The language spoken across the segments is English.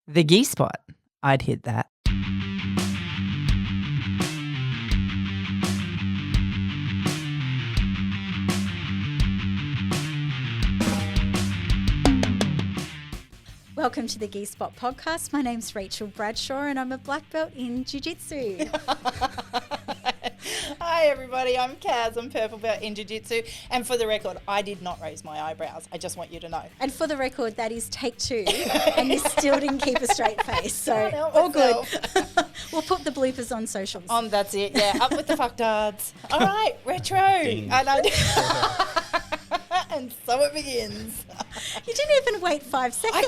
The gi spot. I'd hit that. Welcome to the Gi Spot podcast. My name's Rachel Bradshaw and I'm a black belt in Jiu Jitsu. Hi everybody, I'm Kaz. I'm purple belt in Jiu Jitsu. And for the record, I did not raise my eyebrows. I just want you to know. And for the record, that is take 2 and you still didn't keep a straight face. So all myself. good. We'll put the bloopers on socials. That's it. Yeah, up with the fucktards. All right, retro. I know. And so it begins. You didn't even wait 5 seconds.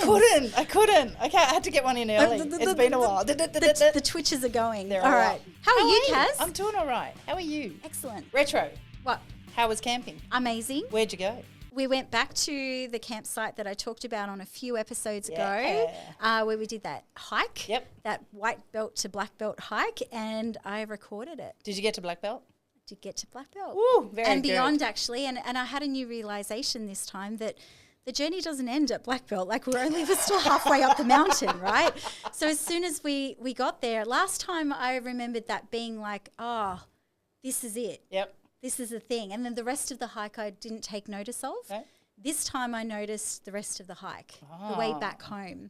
I couldn't. Okay, I had to get one in early. It's been a while. The twitches are going. They're all right. How are you, Kaz? I'm doing all right. How are you? Excellent. Retro. What? How was camping? Amazing. Where'd you go? We went back to the campsite that I talked about on a few episodes ago, where we did that hike, that white belt to black belt hike, and I recorded it. Did you get to black belt? Did get to black belt. Woo, very and good. beyond, actually. And I had a new realisation this time that the journey doesn't end at black belt. Like we're still halfway up the mountain, right? So as soon as we got there, last time I remembered that being like, oh, this is it. Yep. This is the thing. And then the rest of the hike I didn't take notice of. Okay. This time I noticed the rest of the hike, the way back home.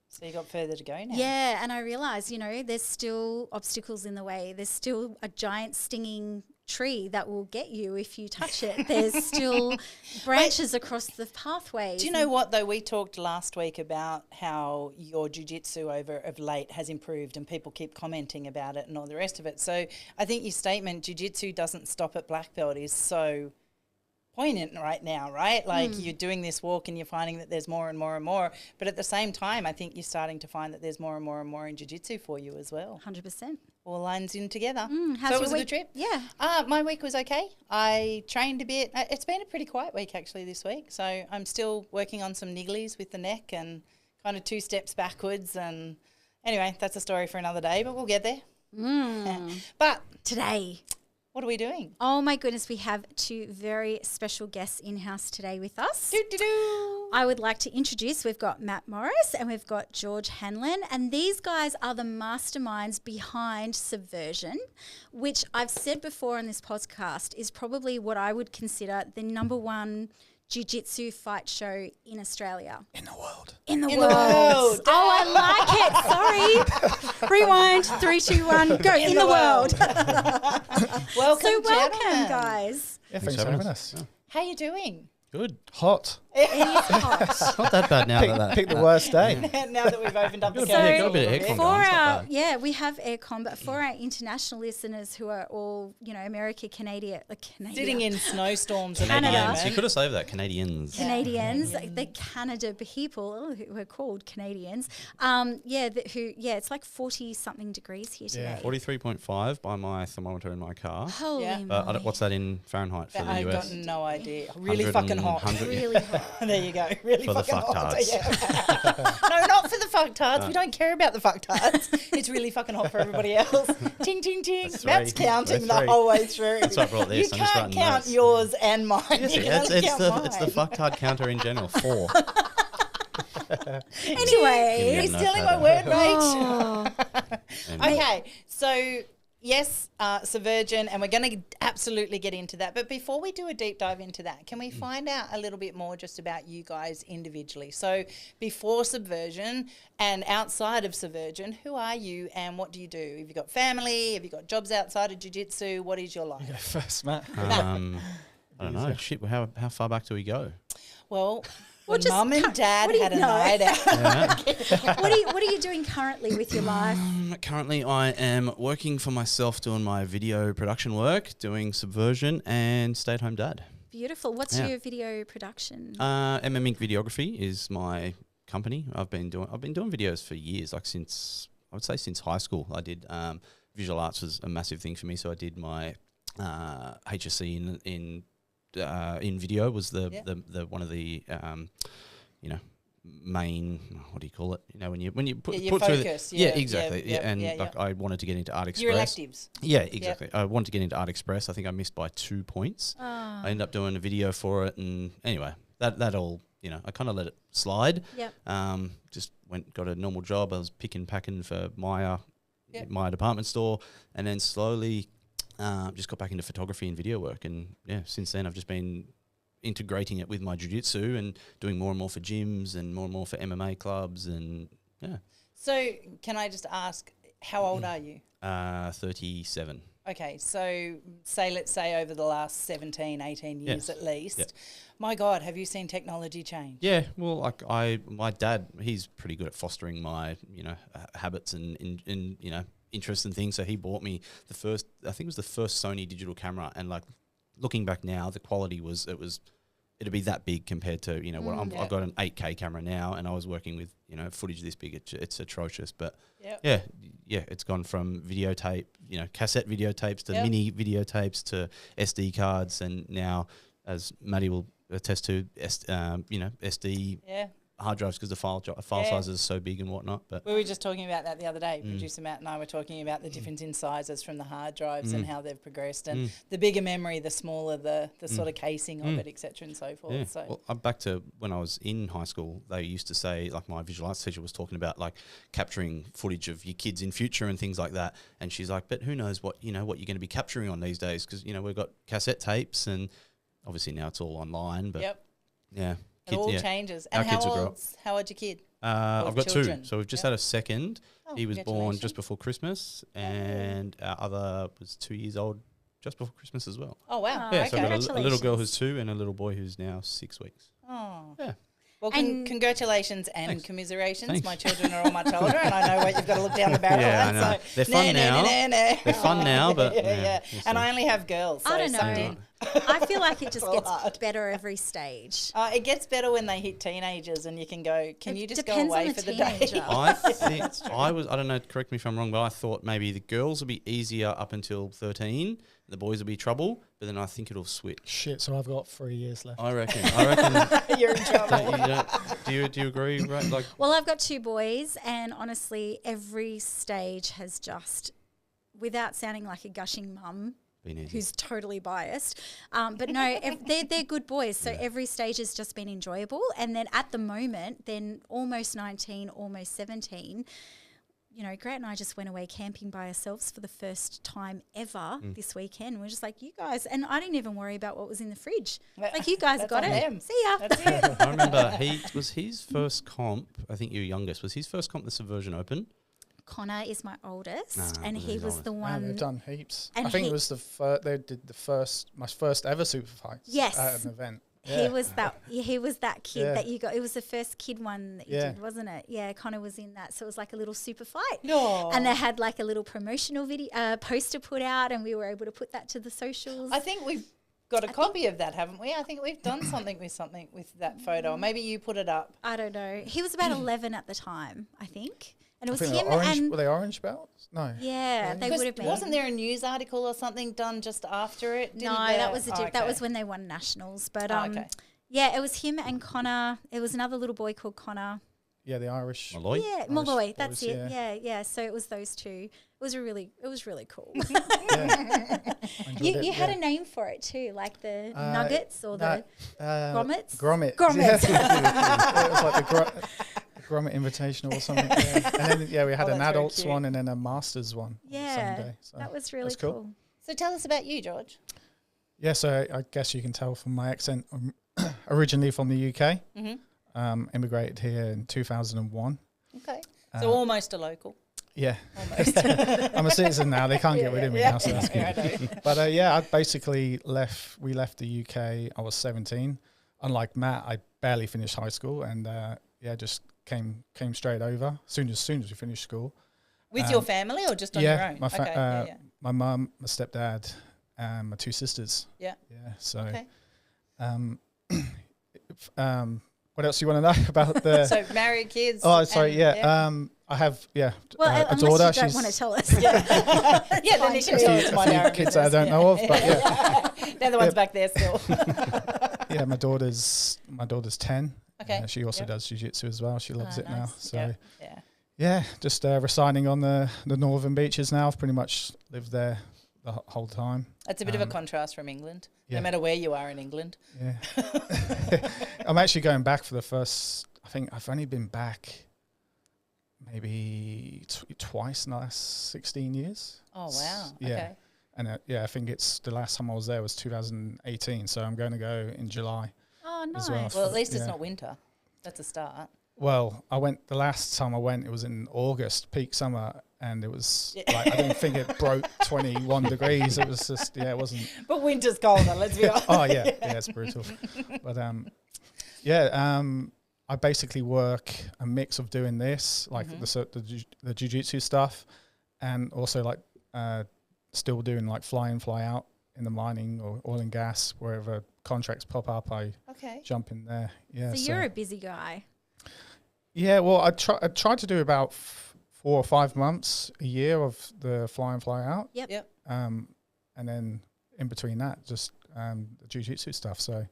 So you got further to go now. Yeah, and I realised, there's still obstacles in the way. There's still a giant stinging tree that will get you if you touch it. There's still branches across the pathways. Do you know what, though? We talked last week about how your jiu-jitsu of late has improved and people keep commenting about it and all the rest of it. So I think your statement, jiu-jitsu doesn't stop at black belt, is so poignant right now, right? Like you're doing this walk and you're finding that there's more and more and more. But at the same time, I think you're starting to find that there's more and more and more in jiu-jitsu for you as well. 100%. All lines in together. How's So it was your a good trip? Yeah. My week was okay. I trained a bit. It's been a pretty quiet week actually this week. So I'm still working on some nigglies with the neck and kind of 2 steps backwards. And anyway, that's a story for another day, but we'll get there. But Today. what are we doing? Oh my goodness, we have 2 very special guests in-house today with us. Do-do-do. I would like to introduce, we've got Matt Morris and we've got George Hanlan, and these guys are the masterminds behind Subversion, which I've said before on this podcast is probably what I would consider the #1 jiu-jitsu fight show in Australia. In the world. In the world. Oh, I like it. Sorry. Rewind. 3, 2, 1. Go. In the world. Welcome, So welcome, gentlemen. guys. Yeah, thanks for having us. How you doing? Good. Hot. It is hot. Not that bad now. Pick the worst day. Now that we've opened up the So cameras got a bit of little aircon bit. going. For our, we have aircon, but for our international listeners who are all, America, Canada, Sitting in snowstorms at the Canada. moment. So you could have saved that, Canadians. Canadians, the Canada people who are called Canadians, it's like 40-something degrees here today. 43.5 by my thermometer in my car. Holy Yeah. moly. What's that in Fahrenheit for the I've US? got no idea. Really 100 fucking and hot. 100 Really hot. There you go. Really For the fucking hot. fucktards. Yeah. No, not for the fucktards. We don't care about the fucktards. It's really fucking hot for everybody else. Ting, ting, ting. That's Matt's three. counting We're the three. whole way through. That's why I brought this. You I'm just can't writing count notes. yours and mine. You Yeah, can only count it's the mine. fucktard counter in general. 4. Anyway. You're no stealing my further. word, Rach. Oh. Okay, so yes, Subversion, and we're going to absolutely get into that. But before we do a deep dive into that, can we find out a little bit more just about you guys individually? So before Subversion and outside of Subversion, who are you and what do you do? Have you got family? Have you got jobs outside of jiu-jitsu? What is your life? Go first, Matt. I don't know. Shit, how far back do we go? Well, when just mum and dad what do you had a know? night out. What are you doing currently with your life? Currently, I am working for myself doing my video production work, doing Subversion, and stay-at-home dad. Beautiful. What's Yeah. your video production? MM Inc. Videography is my company. I've been doing videos for years, like since high school. I did visual arts was a massive thing for me, so I did my HSC in video was the one of the main, what do you call it? When you put your through focus. exactly. I wanted to get into Art Express. Your electives. Yeah, exactly. I wanted to get into Art Express. I think I missed by 2 points. I ended up doing a video for it, and anyway, that all, I kind of let it slide. Yep. Just got a normal job. I was picking, packing for Maya, Yep. my department store, and then slowly just got back into photography and video work. And yeah, since then I've just been integrating it with my jiu-jitsu and doing more and more for gyms and more and more for MMA clubs. And yeah. So can I just ask, how old are you? 37. Okay, so let's say over the last 17, 18 years at least. Yep. My God, have you seen technology change? Yeah, well, like my dad, he's pretty good at fostering my, habits and interests and things. So he bought me the first, I think it was the first Sony digital camera, and like looking back now, the quality it'd be that big compared to I've got an 8K camera now, and I was working with footage this big. It's atrocious, but yeah, it's gone from videotape, cassette videotapes to mini videotapes to SD cards, and now, as Maddie will attest to, SD hard drives, because the file sizes are so big and whatnot. But we were just talking about that the other day. Producer Matt and I were talking about the difference in sizes from the hard drives and how they've progressed, and the bigger memory, the smaller the sort of casing of it, etc. and so forth. Yeah. So well, I'm back to when I was in high school. They used to say, like, my visual arts teacher was talking about like capturing footage of your kids in future and things like that. And she's like, but who knows what you're going to be capturing on these days, because we've got cassette tapes, and obviously now it's all online. But yeah. It all changes. Our And kids will grow how old's your kid? I've got children? 2. So we've just had a second. Oh, He was born just before Christmas, and our other was 2 years old just before Christmas as well. Oh, wow. Yeah, so I've got a little Congratulations. girl who's 2 and a little boy who's now 6 weeks. Oh. Yeah. Well, And- congratulations and Thanks. commiserations. Thanks. My children are all much older, and I know what you've got to look down the barrel Yeah, at. I know. So They're fun now. They're fun now, but yeah. we'll And see. I only have girls. So I don't know. something- I feel like it just gets Hard. better every stage. It gets better when they hit teenagers, and you can go, can It you just go depends on away the for the day? teenager. I think I don't know, correct me if I'm wrong, but I thought maybe the girls will be easier up until 13, the boys will be trouble, but then I think it'll switch. Shit, so I've got 3 years left. I reckon. You're in trouble. Do you agree? Right? Like, Well, I've got 2 boys, and honestly, every stage has just, without sounding like a gushing mum, been easy. who's totally biased. But no, they're good boys. So every stage has just been enjoyable. And then at the moment, then almost 19, almost 17, Grant and I just went away camping by ourselves for the first time ever this weekend. We're just like, you guys, and I didn't even worry about what was in the fridge. Like, you guys That's got on it. them. See ya. That's it. I remember his first comp, I think your youngest, was his first comp the Subversion Open? Connor is my oldest, Ah, and well, he he's was oldest. the Man, they've one. done heaps. And I think he- it was they did my first ever super fights. Yes. At an event. He was that. He was that kid Yeah. that you got. It was the first kid one that you Yeah. did, wasn't it? Yeah, Connor was in that, so it was like a little super fight. No. And they had like a little promotional video poster put out, and we were able to put that to the socials. I think we've got a copy of that, haven't we? I think we've done something with that photo. Or maybe you put it up. I don't know. He was about 11 at the time, I think, and it I was think they him were orange, and were they orange belts? No. yeah, they Because would have been. Wasn't there a news article or something done just after it? No, that was that was when they won nationals. But okay. yeah, it was him and Connor. It was another little boy called Connor. Yeah, the Irish. Malloy? Yeah, Irish Malloy. That's boys, it. Yeah. So it was those 2. It was really cool. Yeah. I enjoyed it, you had yeah. a name for it too, like the nuggets or the grommets. Grommet. Grommets. Yeah, it was like the Grommet Invitational or something. Yeah. And then we had Oh, an that's very adults cute. one and then a masters one. on Yeah, Sunday, so that was really that's cool. cool. So tell us about you, George. Yeah, so I guess you can tell from my accent. I'm originally from the UK. Mm-hmm. Immigrated here in 2001. Okay. So almost a local. Yeah, Almost. I'm a citizen now. They can't get rid of me now, so that's good. Yeah, I know. But I basically left. We left the UK. I was 17. Unlike Matt, I barely finished high school, and just came straight over soon as we finished school. With your family or just on your own? My mum, my stepdad, and my 2 sisters. Yeah. Yeah. So, Okay. what else do you want to know about the? So married, kids. Oh, sorry. and- Yeah. I have. Yeah. Well, a unless daughter. you don't She's want to tell us. Yeah, then you can Fine. tell it's my a few narrow kids that I business, don't yeah. know of, but yeah. They're the ones back there still. Yeah, my daughter's 10. Okay. She also Yep. does jiu-jitsu as well. She loves Oh, it now. nice. So Yeah. just residing on the northern beaches now. I've pretty much lived there the whole time. It's a bit of a contrast from England, yeah. no matter where you are in England. Yeah. I'm actually going back for the first, I think I've only been back maybe twice in the last 16 years. Oh, wow. Yeah. Okay. And I think it's the last time I was there was 2018. So I'm going to go in July. Oh, nice. As well. Well, at least it's Yeah. not winter. That's a start. Well, the last time I went, it was in August, peak summer, and it was like, I don't think it broke 21 degrees. It was just, it wasn't. But winter's colder, let's be honest. Oh, yeah, it's brutal. But, I basically work a mix of doing this, like the jiu-jitsu stuff, and also like still doing like fly in, fly out in the mining or oil and gas, wherever contracts pop up, I jump in there. Yeah. So you're a busy guy. Yeah, well, I try to do about 4 or 5 months a year of the fly in, fly out. Yep. And then in between that, just the jiu-jitsu stuff. So,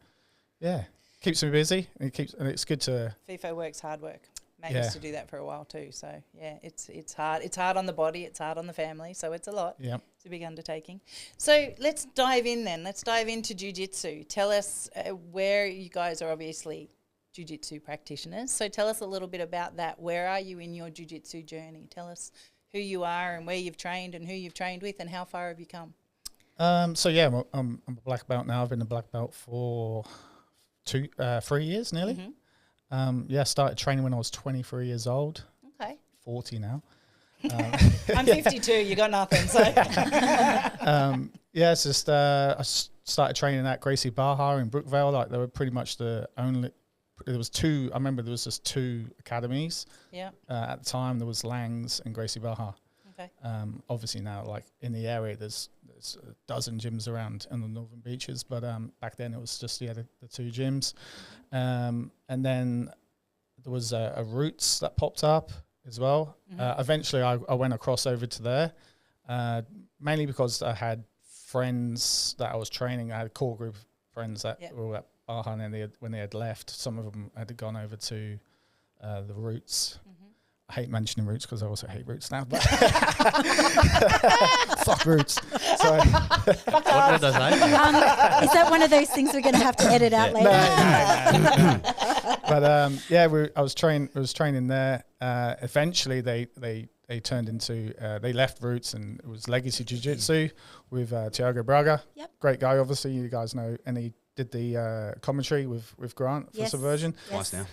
yeah, keeps me busy. And it's good to. FIFO works hard work. Matt used to do that for a while too. So yeah, it's hard. It's hard on the body. It's hard on the family. So it's a lot. Yeah. It's a big undertaking. So let's dive in then. Let's dive into jiu-jitsu. Tell us where you guys are obviously jiu-jitsu practitioners. So tell us a little bit about that. Where are you in your jiu-jitsu journey? Tell us who you are and where you've trained and who you've trained with and how far have you come? So yeah, I'm a black belt now. I've been a black belt for 3 years nearly. Started training when I was 23 years old. Okay. 40 now. I'm 52. You got nothing. So. It's just I started training at Gracie Barra in Brookvale. Like they were pretty much the only. There was two. I remember there was just 2 academies. Yeah. At the time, there was Lang's and Gracie Barra. Okay. Obviously now, like in the area, there's a dozen gyms around in the northern beaches. But back then, it was just the 2 gyms. And then there was a Roots that popped up as well. Eventually, I went across over to there, mainly because I had friends that I was training. I had a core group of friends that were at Baja, and when they had left, some of them had gone over to the Roots. I hate mentioning Roots because I also hate Roots now. But fuck Roots. So What did I say? Is that one of those things we're going to have to edit out later? No. But I was training there. Eventually, they turned into they left Roots, and it was Legacy Jiu Jitsu with Thiago Braga. Yep. Great guy, obviously you guys know, and he did the commentary with Grant for Subversion. Yes. Twice now.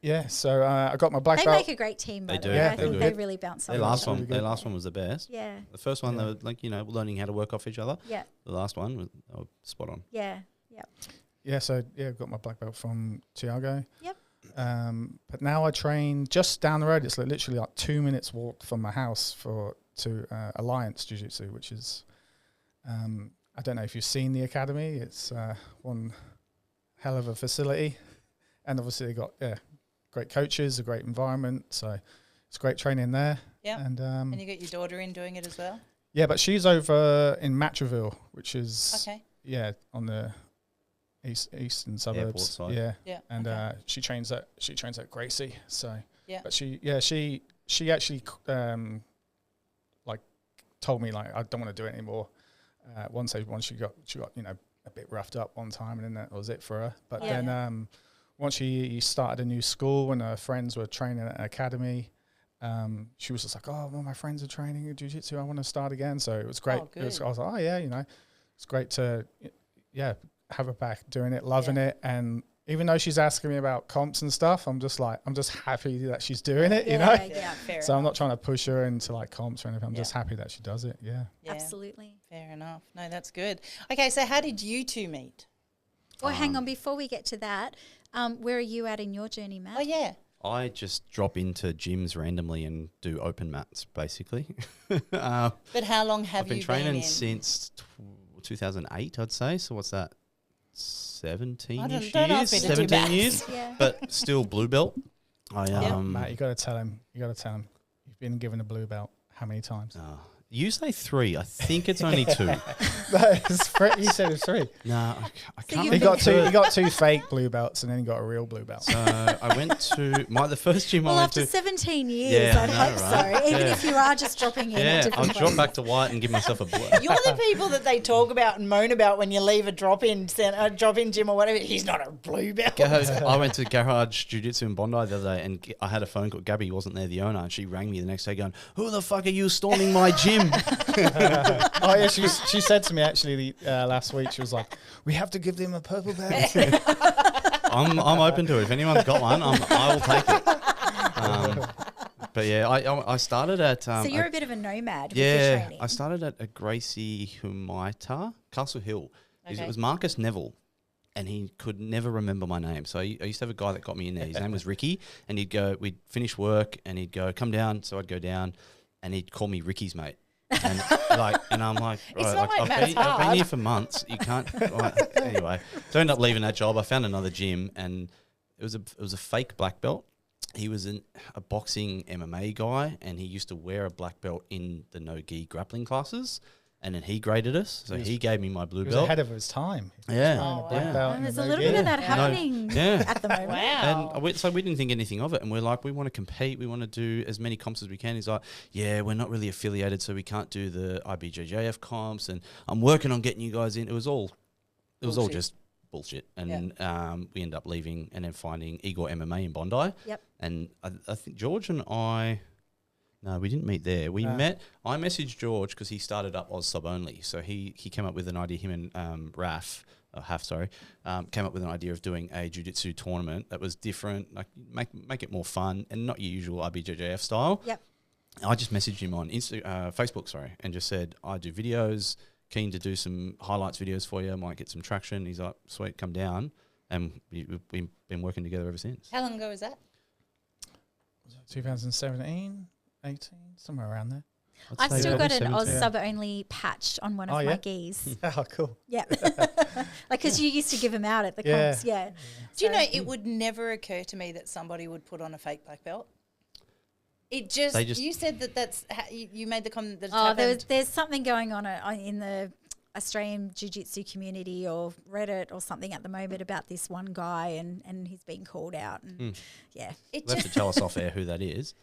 Yeah, so I got my black They belt. make a great team, by They the do. way. Yeah, I they think do. they really bounce off. Their last each other. one, their last one was the best. Yeah. The first one, they were like, learning how to work off each other. Yeah. The last one, they were spot on. Yeah. Yep. Yeah, so got my black belt from Thiago. Yep. But now I train just down the road. It's like literally like 2 minutes walk from my house to Alliance Jiu Jitsu, which is I don't know if you've seen the academy. It's one hell of a facility, and obviously they got great coaches, a great environment. So it's great training there. Yeah. And you got your daughter in doing it as well? yeah, but she's over in Matraville, which is on the eastern suburbs. Airport side. Yeah. Yeah. And she trains at Gracie. So but she actually like told me like I don't want to do it anymore. Once she got a bit roughed up one time, and then that was it for her. But then once she started a new school and her friends were training at an academy, she was just like, oh, well, my friends are training in jiu-jitsu, I want to start again. So it was great. I was like, oh yeah, it's great to have her back doing it, loving it. And even though she's asking me about comps and stuff, I'm just happy that she's doing it, Fair so I'm not trying to push her into like comps or anything. I'm just happy that she does it. Yeah. Absolutely. Fair enough. No, that's good. Okay, so how did you two meet? Well, hang on. Before we get to that, where are you at in your journey, Matt? Oh, yeah. I just drop into gyms randomly and do open mats, basically. But how long have I've been you training been in? since 2008, I'd say. So what's that? 17-ish don't years? ask me to do 17 maths. years? Yeah. But still blue belt. Matt, you got to tell him. You've been given a blue belt how many times? You say 3. I think it's only 2. No, it's you said it was 3. No, I can't. He got 2. He got 2 fake blue belts, and then he got a real blue belt. So I went to the first gym Well, I went after to. 17 years, Yeah, I'd I know, hope right? so. Even Yeah. if you are just dropping in at Yeah, I'll different drop places. back to white and give myself a blue. You're the people that they talk about and moan about when you leave a drop-in gym or whatever. He's not a blue belt. I went to Garage Jiu Jitsu in Bondi the other day, and I had a phone call. Gabby wasn't there, the owner, and she rang me the next day going, "Who the fuck are you storming my gym?" Oh yeah, she said to me actually last week. She was like, "We have to give them a purple belt." I'm open to it. If anyone's got one, I will take it. But yeah, I started at. So you're a bit of a nomad with your Yeah, training. I started at a Gracie Humaita, Castle Hill. Okay. It was Marcus Neville, and he could never remember my name. So I used to have a guy that got me in there. His name was Ricky, and we'd finish work, and he'd go, "Come down." So I'd go down, and he'd call me Ricky's mate. And I'm like, It's right, not like I've Matt's been hard. here for months. You can't. Right. Anyway, so I ended up leaving that job. I found another gym, and it was a fake black belt. He was a boxing MMA guy, and he used to wear a black belt in the no-gi grappling classes. And then he graded us, so he gave me my blue He was belt. ahead of his time. Yeah, Oh, Black wow. belt And and there's a the little no-gi. bit of that Yeah. happening Yeah. at the moment. Wow. And we didn't think anything of it, and we're like, we want to compete, we want to do as many comps as we can. He's like, yeah, we're not really affiliated, so we can't do the IBJJF comps, and I'm working on getting you guys in. It was all Bullshit. just bullshit, and we ended up leaving and then finding Igor MMA in Bondi. Yep. And I think George and I. No, we didn't meet there. We met. I messaged George because he started up Oz Sub Only. So he came up with an idea. Him and Haf, came up with an idea of doing a jiu-jitsu tournament that was different, like make it more fun and not your usual IBJJF style. Yep. I just messaged him on Facebook, and just said, I do videos, keen to do some highlights videos for you, might get some traction. He's like, sweet, come down. And we've been working together ever since. How long ago was that? 2017, 18, somewhere around there. I've say still got an 17. Oz Yeah. Sub Only patch on one of my yeah? gis. Oh, cool. Yeah. Like, because you used to give them out at the Yeah. comps. Yeah. Do you So- know, it would never occur to me that somebody would put on a fake black belt. You said that's how you made the comment that it's Oh, happened. there's something going on in the Australian Jiu Jitsu community or Reddit or something at the moment about this one guy and he's being called out. And yeah. It You'll have just, to tell us off air who that is.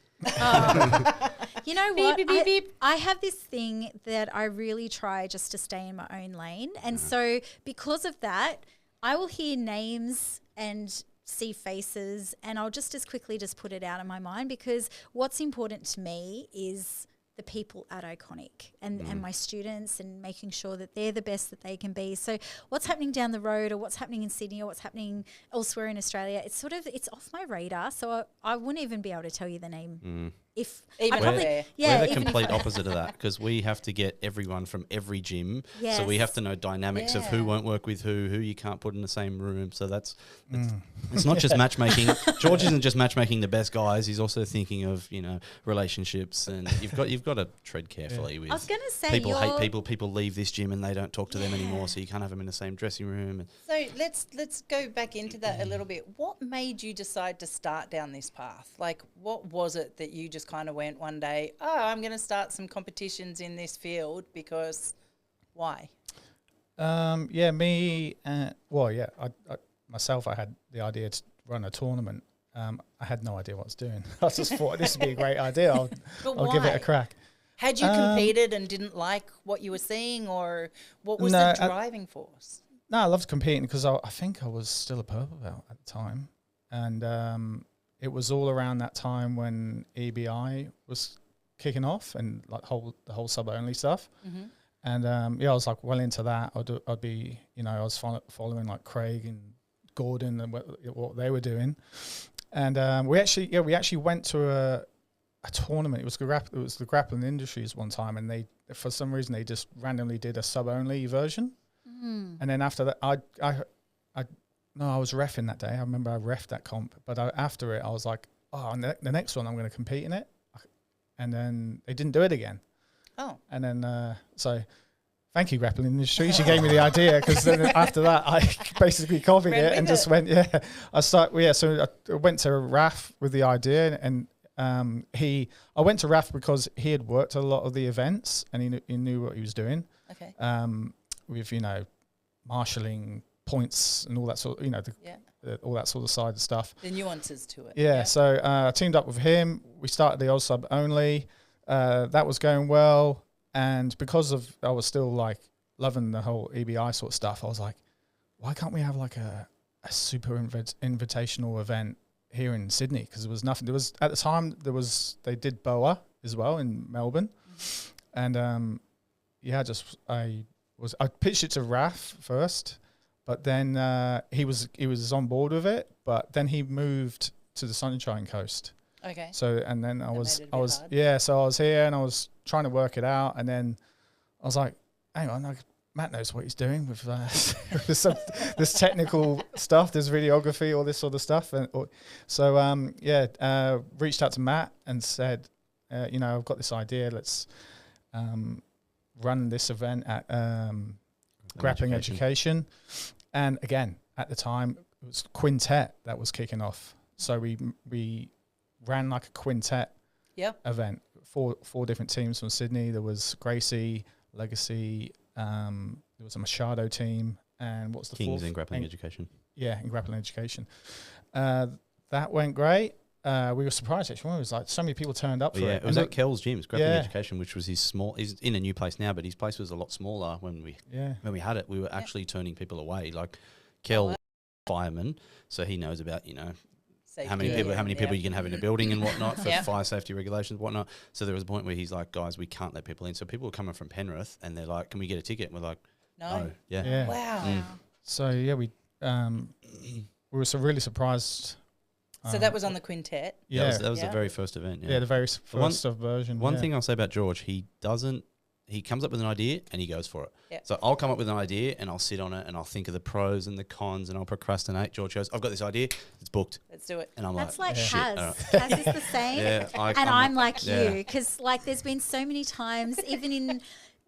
You know Beep, what? beep, beep, beep. I have this thing that I really try just to stay in my own lane. And so because of that, I will hear names and see faces and I'll just as quickly just put it out of my mind, because what's important to me is the people at Iconic and my students, and making sure that they're the best that they can be. So what's happening down the road or what's happening in Sydney or what's happening elsewhere in Australia, it's off my radar. So I wouldn't even be able to tell you the name. If Even I up probably, there. yeah, We're the even if complete I- opposite of that, because we have to get everyone from every gym. So we Yes. have to know dynamics of who Yeah. won't work with who you can't put in the same room. So it's not just matchmaking. George isn't just matchmaking the best guys. He's also thinking of, relationships, and you've got to tread carefully with. I was going to say People hate you're- people. People leave this gym and they don't talk to them anymore. So you can't have them in the same dressing room. So let's go back into that a little bit. What made you decide to start down this path? Like, what was it that you just kind of went one day, oh, I'm going to start some competitions in this field because why? I myself, I had the idea to run a tournament. I had no idea what I was doing. I just thought this would be a great idea. I'll give it why? a crack. Had you competed and didn't like what you were seeing, or what was No, the driving force? No, I loved competing because I think I was still a purple belt at the time. And it was all around that time when EBI was kicking off and like the whole sub-only stuff. Mm-hmm. And I was like well into that. I'd be, I was following like Craig and Gordon and what they were doing. And we actually went to a tournament. It was the grappling industries one time, and they, for some reason, they just randomly did a sub-only version. And then after that, I was reffing that day. I remember I reffed that comp, but after it, I was like, the next one I'm going to compete in it. And then they didn't do it again. Oh. And then, so thank you, Grappling Industries. You gave me the idea, because then after that, I basically copied it and just went, So I went to RAF with the idea, and I went to Raf because he had worked a lot of the events and he knew what he was doing. Okay. With, marshalling points and all that sort of, all that sort of side of stuff. The nuances to it. Yeah. So I teamed up with him. We started the Oz Sub only. That was going well. And because I was still like loving the whole EBI sort of stuff, I was like, why can't we have like a super invitational event here in Sydney? Because there was nothing. There was, at the time, they did BOA as well in Melbourne. And I pitched it to Raf first, but then he was on board with it, but then he moved to the Sunshine Coast. Okay. So, and then I was hard. so I was here and I was trying to work it out, and then I was like, hang on, Matt knows what he's doing with this technical stuff, this videography, all this sort of stuff. And reached out to Matt and said, I've got this idea. Let's run this event at Grappling Education. And again, at the time, it was quintet that was kicking off. So we ran like a quintet event, four different teams from Sydney. There was Gracie, Legacy, there was a Machado team, and what's the Kings fourth? in Grappling Education. Yeah, in Grappling Education. That went great. We were surprised actually. It was like so many people turned up for it. It was at Kel's Gyms, Grappling Education, which was his small. He's in a new place now, but his place was a lot smaller when we had it. We were actually turning people away. Like Kel, fireman, so he knows about safety, how many people you can have in a building and whatnot for fire safety regulations, whatnot. So there was a point where he's like, guys, we can't let people in. So people were coming from Penrith and they're like, can we get a ticket? And we're like, no. Yeah. Wow. So we were so really surprised. So that was on the quintet. Yeah, that was the very first event. Yeah, the very first Subversion. One thing I'll say about George, he comes up with an idea and he goes for it. Yep. So I'll come up with an idea and I'll sit on it and I'll think of the pros and the cons and I'll procrastinate. George goes, I've got this idea, it's booked. Let's do it. And I'm That's like Kaz. Kaz is the same. I'm like you, because like there's been so many times, even in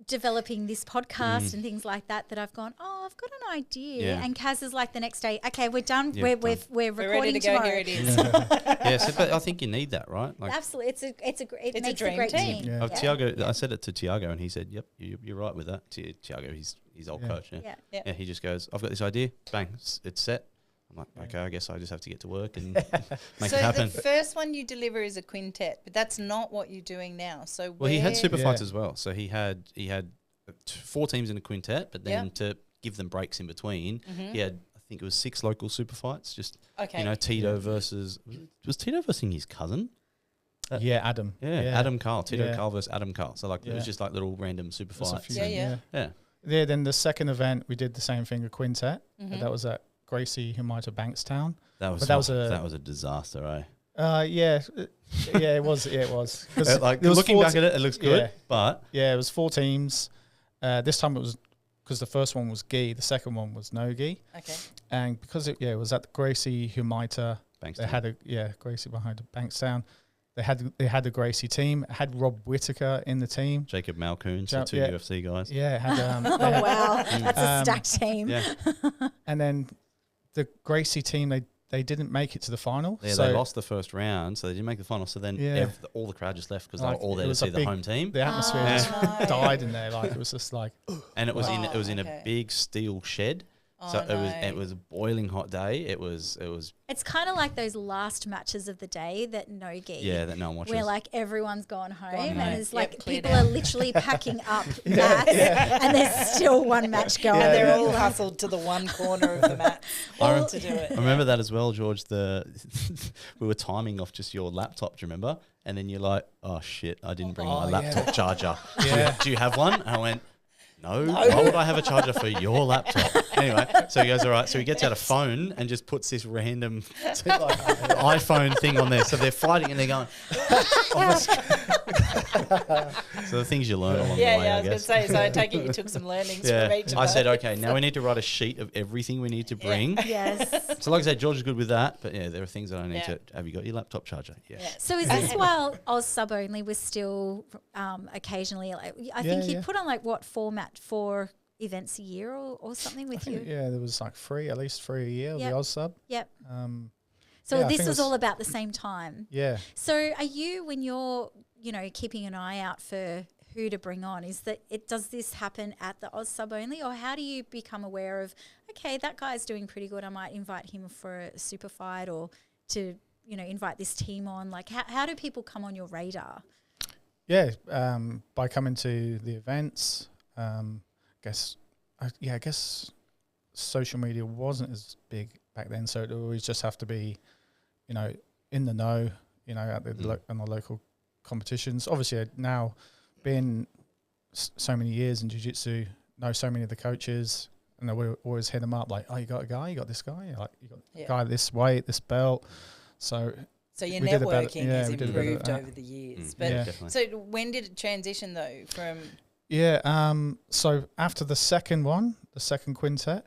developing this podcast and things like that I've gone, I've got an idea, and Kaz is like the next day, okay, we're done. We're recording ready to tomorrow. go. Here it is. But I think you need that, right? Like, absolutely, it makes a dream great team. Yeah. Tiago, I said it to Tiago, and he said, "Yep, you're right with that." Tiago, he's old coach. Yeah, he just goes, "I've got this idea. Bang, it's set." I'm like, okay, I guess I just have to get to work and make it happen. So the first one you deliver is a quintet, but that's not what you're doing now. So he had super fights as well. So he had 4 teams in a quintet, but then to give them breaks in between, he had, I think it was 6 local super fights. Just Tito versus Tito versus his cousin. Adam. Adam Carl. Tito Carl versus Adam Carl. So it was just like little random super fights. Yeah. Then the second event we did the same thing, a quintet. That was at Gracie Humaita Bankstown. That was a disaster, it was. Looking back at it, it looks good, but it was 4 teams. This time it was because the first one was gi, the second one was no gi. Okay. And because it was at the Gracie Humaita Bankstown. They had Gracie behind Bankstown. They had the Gracie team. It had Rob Whittaker in the team. Jacob Malcoon, so 2 UFC guys. Yeah. Wow, that's a stacked team. Yeah. And then the Gracie team, they didn't make it to the final. Yeah, they lost the first round, so they didn't make the final. So then all the crowd just left because they were all there to see the home team. The atmosphere just died in there. Like it was just like, and it was in a big steel shed. It was a boiling hot day. It was. It's kind of like those last matches of the day that no gi. Yeah, that no one watches. Where like everyone's gone home and it's like people are literally packing up mats and there's still one match going. And they're all hustled to the one corner of the mat to do it. I remember that as well, George. We were timing off just your laptop. Do you remember? And then you're like, "Oh shit, I didn't bring my laptop charger. Do you have one?" And I went, No, why would I have a charger for your laptop? Anyway, so he goes, all right. So he gets out a phone and just puts this random iPhone thing on there. So they're fighting and they're going. So the things you learn along the way, I was going to say, so I take it you took some learnings from each of I said, okay, now we need to write a sheet of everything we need to bring. Yes. So like I said, George is good with that, but there are things that I need to, have you got your laptop charger? Yes. So is this while Oz Sub only was still occasionally, I think you put on 4 events a year or something with you? Yeah, there was at least 3 a year of the Oz Sub. Yep. So Yeah, I this think was it's- all about the same time. Yeah. So are you, when you're, keeping an eye out for who to bring on, does this happen at the Oz Sub only, or how do you become aware of, okay, that guy's doing pretty good, I might invite him for a super fight, or to, invite this team on? Like, how do people come on your radar? Yeah, by coming to the events, I guess social media wasn't as big back then, so it always just have to be, in the know, at on the local competitions. Obviously, now being so many years in jiu-jitsu, know so many of the coaches, and we always hit them up like, oh, you got a guy, you got this guy, like you got a guy this weight, this belt. So your networking has improved over the years. But so when did it transition though from? Yeah, so after the second quintet,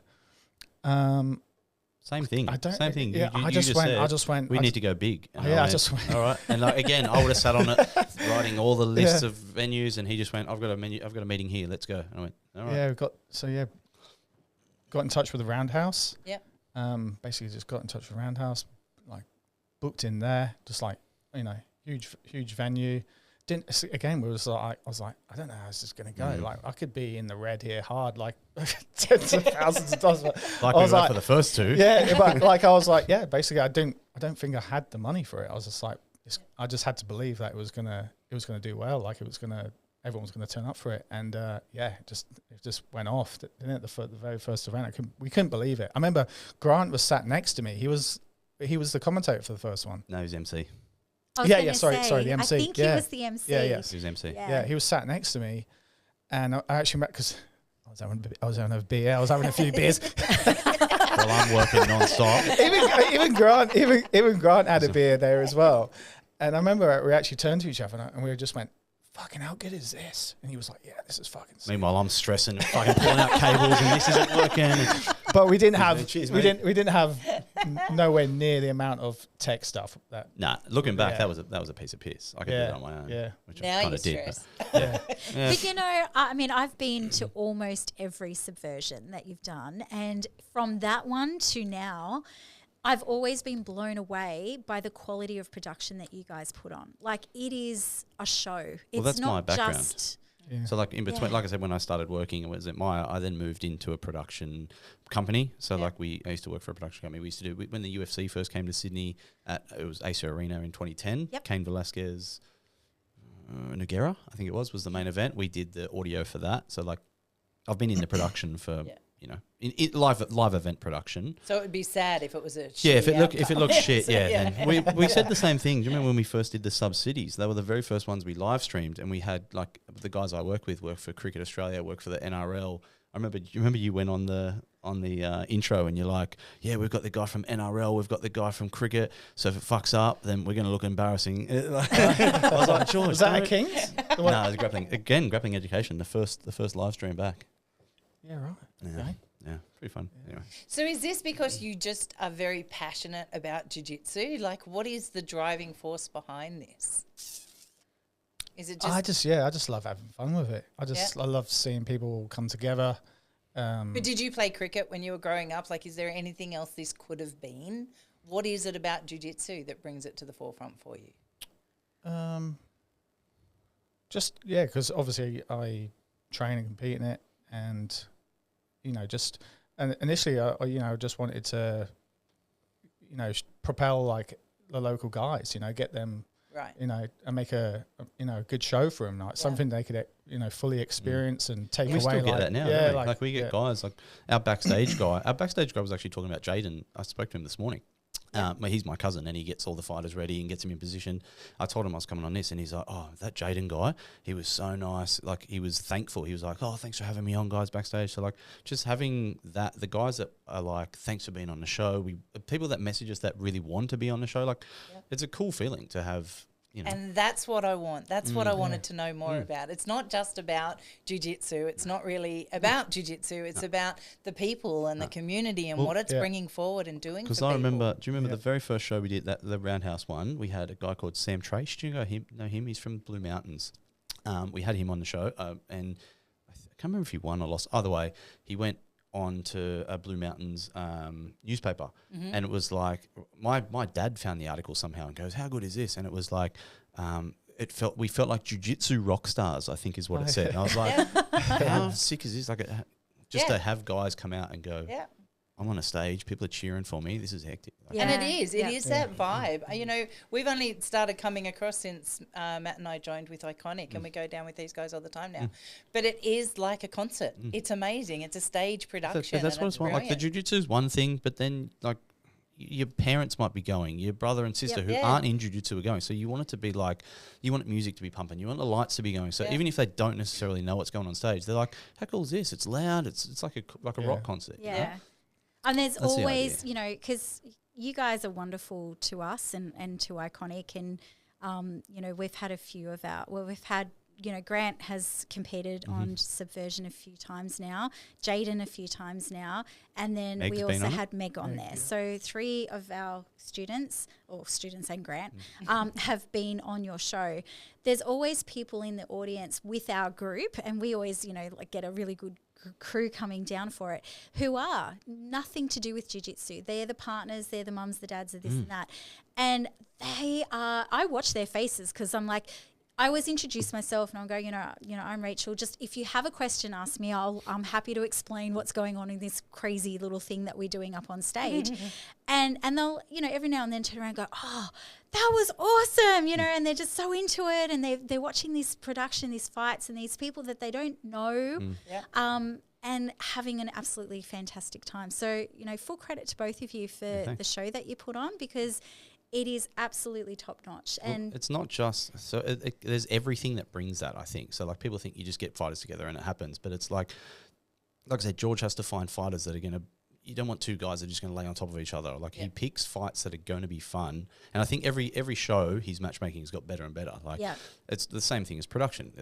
same thing. Same thing. Yeah, I just went. We need to go big. And I just went. All right. And again, I would have sat on it, writing all the lists of venues, and he just went, I've got a meeting here. Let's go. And I went, all right. Yeah, got in touch with the Roundhouse. Yep. Basically just got in touch with Roundhouse, like booked in there, just like, huge venue. We was like, I was like, I don't know how this is going to go. Like, I could be in the red here hard, like tens of thousands of dollars. Like we were for the first two. Yeah, but like I was like, basically, I don't think I had the money for it. I was just like, I just had to believe that it was gonna do well. Like everyone was gonna turn up for it, and it just went off. Didn't it? The very first event, we couldn't believe it. I remember Grant was sat next to me. He was the commentator for the first one. No, he's MC. Sorry, the MC. I think he was the MC. Yeah. He was MC. Yeah, he was sat next to me, and I actually met because I was having a beer. I was having a few beers. Well, I'm working non-stop. even Grant had a beer there as well, and I remember we actually turned to each other and we just went, "Fucking, how good is this?" And he was like, "Yeah, this is fucking sick." Meanwhile, I'm stressing, fucking pulling out cables, and this isn't working. But we didn't have we didn't have nowhere near the amount of tech stuff that. Nah, looking back, that was a piece of piss. I could do it on my own. Yeah, which now I kind of did. But I mean, I've been to almost every Subversion that you've done, and from that one to now, I've always been blown away by the quality of production that you guys put on. Like, it is a show. It's that's not my background. Just So like in between, like I said, when I started working, it was at Maya, I then moved into a production company. So like I used to work for a production company. We used to do, when the UFC first came to Sydney, it was Acer Arena in 2010. Yep. Cain Velasquez, Nogueira, I think it was the main event. We did the audio for that. So like I've been in the production for, in live event production. So it would be sad if it was a if it looked shit, then we said the same thing. Do you remember when we first did the Sub Cities? They were the very first ones we live streamed, and we had like the guys I work with work for Cricket Australia, work for the NRL. I remember. You remember you went on the intro and you're like, yeah, we've got the guy from NRL, we've got the guy from cricket. So if it fucks up, then we're going to look embarrassing. I was like, George, was that a King's? No, it was grappling education. The first live stream back. Yeah, right. Yeah. Okay. Yeah, pretty fun. Anyway. So is this because you just are very passionate about jiu-jitsu? Like, what is the driving force behind this? Is it just... I just love having fun with it. I love seeing people come together. But did you play cricket when you were growing up? Like, is there anything else this could have been? What is it about jiu-jitsu that brings it to the forefront for you? Because obviously I train and compete in it, and initially I just wanted to propel like the local guys, get them right, and make a good show for them, like something they could fully experience and take away. We still get that now. Yeah, like we get guys like our backstage guy. Our backstage guy was actually talking about Jaden. I spoke to him this morning. He's my cousin, and he gets all the fighters ready and gets them in position. I told him I was coming on this, and he's like, "Oh, that Jaden guy, he was so nice. Like, he was thankful. He was like, oh, thanks for having me on, guys, backstage." So like, just having that, the guys that are like, thanks for being on the show. People that message us that really want to be on the show. Like, it's a cool feeling to have. And that's what I want. That's what I wanted to know more about. It's not just about jiu-jitsu. It's not really about jiu-jitsu. It's about the people and the community and what it's bringing forward and doing for people. Because do you remember the very first show we did, the Roundhouse one, we had a guy called Sam Trace. Do you know him? He's from Blue Mountains. We had him on the show, and I can't remember if he won or lost. Either way, he went onto a Blue Mountains newspaper, and it was like my dad found the article somehow and goes, "How good is this?" And it was like we felt like jiu-jitsu rock stars, I think is what it said. And I was like, how sick is this? Like to have guys come out and go, I'm on a stage, people are cheering for me, this is hectic. Like, and it is that vibe. You know, we've only started coming across since Matt and I joined with Iconic, and we go down with these guys all the time now. But it is like a concert. It's amazing. It's a stage production. That's what it's about. Like the jiu-jitsu is one thing, but then like your parents might be going, your brother and sister who aren't in jiu-jitsu are going. So you want it to be like, you want music to be pumping, you want the lights to be going. So even if they don't necessarily know what's going on stage, they're like, how cool is this? It's loud. It's like a rock concert. Yeah. You know? And there's always, you know, because you guys are wonderful to us and to Iconic. And, you know, we've had you know, Grant has competed on Subversion a few times now, Jaden a few times now, and then Meg's we also had it. Meg on there. So 3 of our students and Grant have been on your show. There's always people in the audience with our group, and we always, you know, like get a really good crew coming down for it, who are nothing to do with jiu-jitsu. They're the partners, they're the mums, the dads, of this and that. And I watch their faces because I'm like, I always introduce myself and I'll go, you know, I'm Rachel. Just if you have a question, ask me. I'm happy to explain what's going on in this crazy little thing that we're doing up on stage. and they'll, you know, every now and then turn around and go, oh, that was awesome, you know, and they're just so into it, and they're watching this production, these fights, and these people that they don't know, and having an absolutely fantastic time. So, you know, full credit to both of you for the show that you put on, because it is absolutely top notch. And it's not just there's everything that brings that, I think. So like people think you just get fighters together and it happens, but it's like I said, George has to find fighters that are going to. You don't want 2 guys that are just going to lay on top of each other. Like he picks fights that are going to be fun, and I think every show his matchmaking has got better and better. Like it's the same thing as production.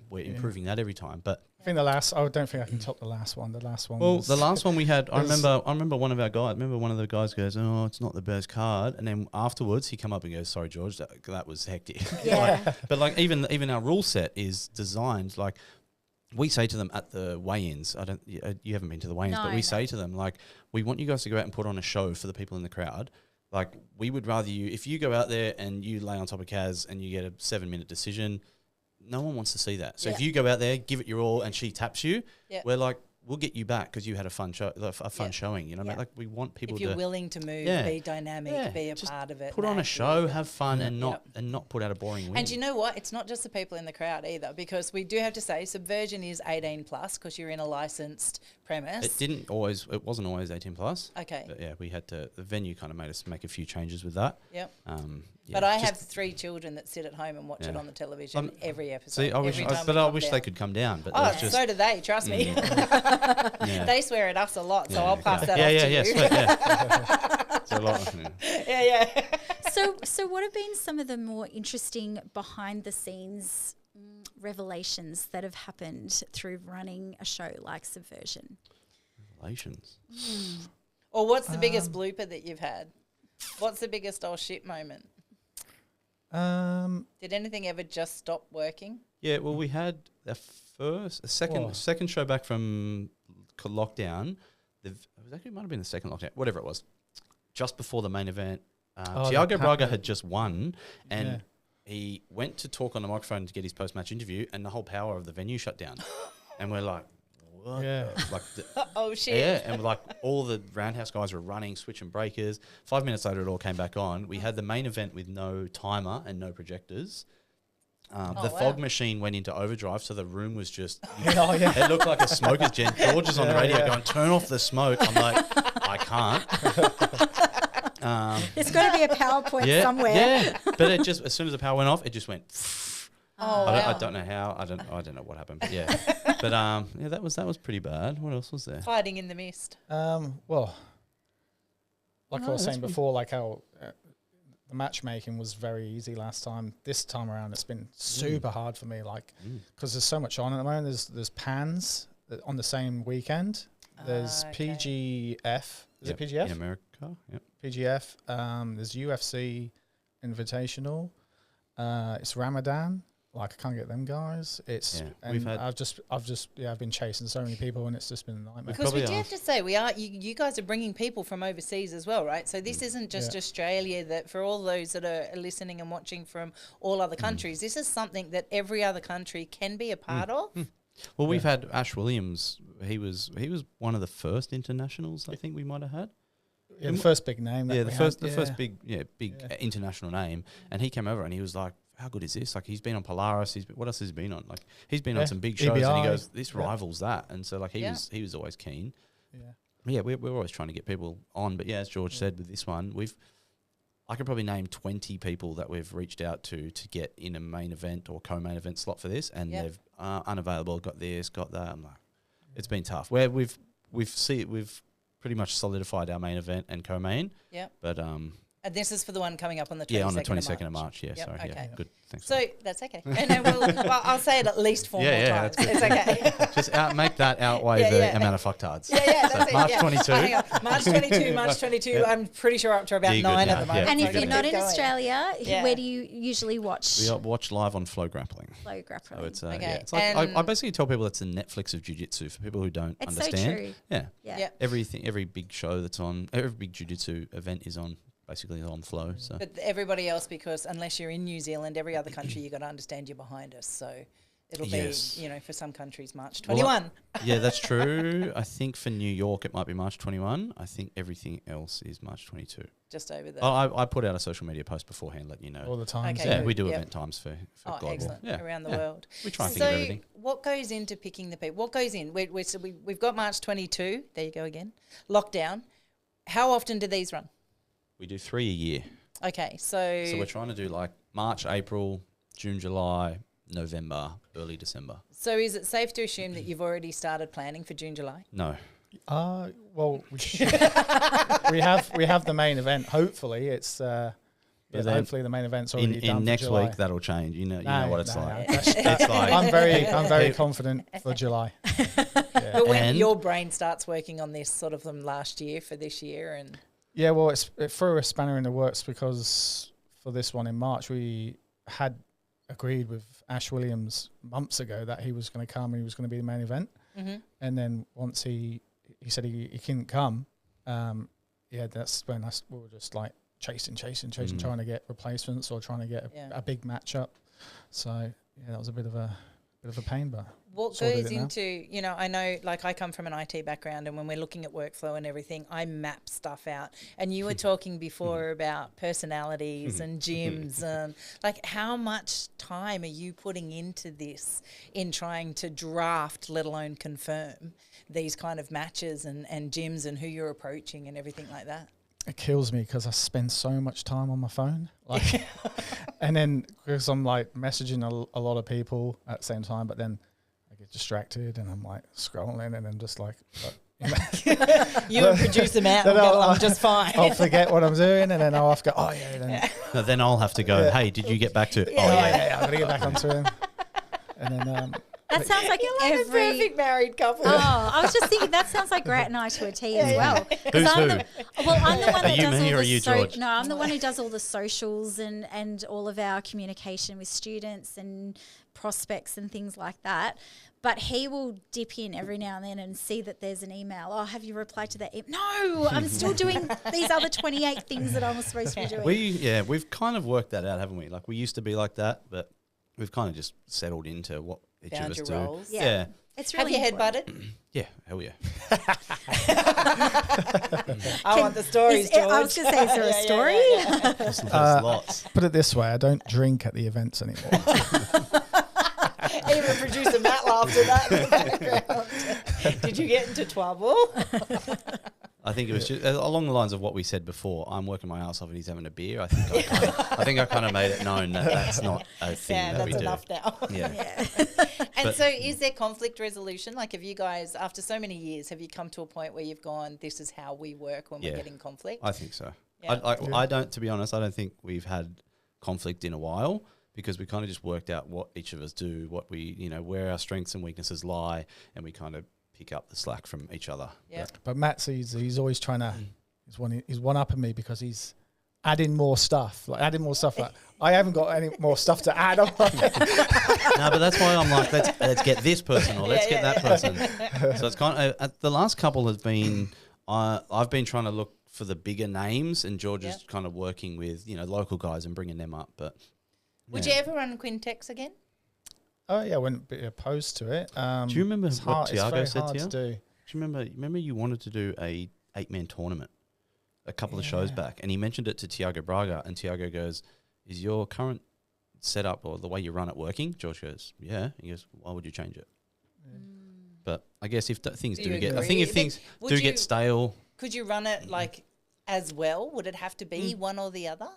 We're improving that every time. But I think I don't think I can top the last one. The last one. Well, the last one we had, I remember one of our guys. Remember one of the guys goes, "Oh, it's not the best card," and then afterwards he come up and goes, "Sorry, George, that was hectic." But like even our rule set is designed like. We say to them at the weigh-ins, you haven't been to the weigh-ins, but we say to them, like, we want you guys to go out and put on a show for the people in the crowd. Like, we would rather if you go out there and you lay on top of Kaz and you get a 7-minute decision, no one wants to see that. So if you go out there, give it your all, and she taps you, we're like, we'll get you back because you had a fun show, showing. You know, like we want people to. If you're willing to move, be dynamic, be a part of it. Put on a show, have fun, and not put out a boring win. And you know what? It's not just the people in the crowd either, because we do have to say Subversion is 18 plus because you're in a licensed premise. It wasn't always 18 plus. Okay. But yeah, we had to. The venue kind of made us make a few changes with that. Yep. But I have 3 children that sit at home and watch it on the television every episode. See, I wish they could come down. But so do they. Trust me. They swear at us a lot, so I'll pass that off to you. It's a lot. So what have been some of the more interesting behind the scenes revelations that have happened through running a show like Subversion? Revelations. Or what's the biggest blooper that you've had? What's the biggest oh shit moment? Did anything ever just stop working? Yeah, well, we had a second show back from lockdown. It might have been the second lockdown, whatever it was, just before the main event. Thiago Braga had just won, and he went to talk on the microphone to get his post-match interview, and the whole power of the venue shut down. And we're like, what? Yeah. Oh, shit. Yeah, and like all the roundhouse guys were running, switching breakers. 5 minutes later, it all came back on. We had the main event with no timer and no projectors. The fog machine went into overdrive, so the room was just... It looked like a smoker's gen. George is on the radio going, turn off the smoke. I'm like, I can't. There's got to be a PowerPoint somewhere. Yeah, but it just, as soon as the power went off, it just went... I don't know how. I don't know what happened. But yeah, but that was pretty bad. What else was there? Fighting in the mist. Well, like I was saying before, like how the matchmaking was very easy last time. This time around, it's been super hard for me. Like because there's so much on at the moment. There's PANs on the same weekend. There's PGF. Is it PGF? In America. Yep. PGF. There's UFC Invitational. It's Ramadan. like I can't get them guys. It's we've had I've been chasing so many people and it's just been a nightmare. Because we do have to say you guys are bringing people from overseas as well, right? So this isn't just Australia. That for all those that are listening and watching from all other countries, this is something that every other country can be a part of. Well, we've had Ash Williams. He was one of the first internationals I think we might have had. Yeah, the first big name. The first big international name, and he came over and he was like, "How good is this?" Like he's been on Polaris. What else has he been on? Like he's been on some big shows, EBI, and he goes, "This rivals that." And so like he was always keen. We're always trying to get people on, but as George said with this one, I could probably name 20 people that we've reached out to get in a main event or co-main event slot for this, and they've unavailable. Got this, got that. I'm like, it's been tough. Where we've pretty much solidified our main event and co-main. Yeah. But and this is for the one coming up on the 22nd on the 22nd of March. Yeah, sorry. Okay. Yeah, good. Thanks. So that's okay. Well, I'll say it at least 4 more times. It's okay. Just make that outweigh the amount of fucktards. That's March it. 22. March 22. I'm pretty sure up to about 9 at the moment. And if you're not in Australia, where do you usually watch? We watch live on Flow Grappling. Flow Grappling. So it's it's like I basically tell people it's the Netflix of jiu-jitsu for people who don't understand. So true. Yeah. Every big show that's on, every big jiu-jitsu event is on. Basically on Flow. So. But everybody else, because unless you're in New Zealand, every other country you got to understand you're behind us. So it'll be, for some countries, March 21. Yeah, that's true. I think for New York it might be March 21. I think everything else is March 22. Just over there. I put out a social media post beforehand, let you know. All the time. Okay, yeah, we do event times for global. Excellent. Around the world. We try and think of everything. What goes into picking the people? What goes in? We've got March 22. There you go again. Lockdown. How often do these run? We do 3 a year. Okay, so we're trying to do like March, April, June, July, November, early December. So is it safe to assume that you've already started planning for June, July? No. Well, we have the main event. Hopefully, it's hopefully the main event's already done. In next July. week, that'll change. You know what it's like. It's like I'm very confident for July. But when your brain starts working on this sort of from last year for this year and. Yeah, well, it threw a spanner in the works because for this one in March, we had agreed with Ash Williams months ago that he was going to come and he was going to be the main event. Mm-hmm. And then once he said he couldn't come, that's when we were just like chasing, trying to get replacements or trying to get a big matchup. So, that was a bit of a pain, but... What goes into, I know, like I come from an IT background, and when we're looking at workflow and everything, I map stuff out. And you were talking before about personalities and gyms, and like how much time are you putting into this in trying to draft, let alone confirm, these kind of matches and gyms and who you're approaching and everything like that? It kills me because I spend so much time on my phone, and then because I'm like messaging a lot of people at the same time, but then I get distracted and I'm like scrolling and I'm just like, you and producer Matt will go, I'm just fine. I'll forget what I'm doing and then I'll have to go, then I'll have to go, hey, did you get back to it? I'm going to get back onto him. And then... That sounds like a perfect married couple. Oh, I was just thinking that sounds like Grat and I to a T as well. Who's who? I'm the one that does all the George? No, I'm the one who does all the socials and all of our communication with students and prospects and things like that. But he will dip in every now and then and see that there's an email. Oh, have you replied to that? No, I'm still doing these other 28 things that I was supposed to be doing. We've kind of worked that out, haven't we? Like we used to be like that, but we've kind of just settled into what each of us do. Roles. Yeah. It's really Have you head-butted? Yeah, hell yeah. I want the stories, George. I was going to say, is there a story? There's lots. Put it this way, I don't drink at the events anymore. Even producer Matt laughed at that in the background. Did you get into trouble? I think it was just along the lines of what we said before. I'm working my ass off and he's having a beer. I think I kind of made it known that that's not a thing that we do. That's enough now. Yeah. And so is there conflict resolution? Like have you guys, after so many years, have you come to a point where you've gone, this is how we work when we're getting conflict? I think so. Yeah. I don't, to be honest, I don't think we've had conflict in a while because we kind of just worked out what each of us do, what we, where our strengths and weaknesses lie, and we kind of pick up the slack from each other. Yeah. But Matt's he's always trying to he's one upping me because add in more stuff. Like I haven't got any more stuff to add on. No, but that's why I'm like, let's get this person or let's get that person. So it's kind of, the last couple have been, I've been trying to look for the bigger names, and George is kind of working with, local guys and bringing them up. But would you ever run Quintex again? Oh yeah, I wouldn't be opposed to it. Do you remember what Tiago said to you? Do you remember you wanted to do a 8-man tournament a couple of shows back, and he mentioned it to Tiago Braga, and Tiago goes, "Is your current setup or the way you run it working?" George goes, "Yeah." He goes, "Why would you change it?" But I guess if things do get stale, could you run it like as well? Would it have to be one or the other?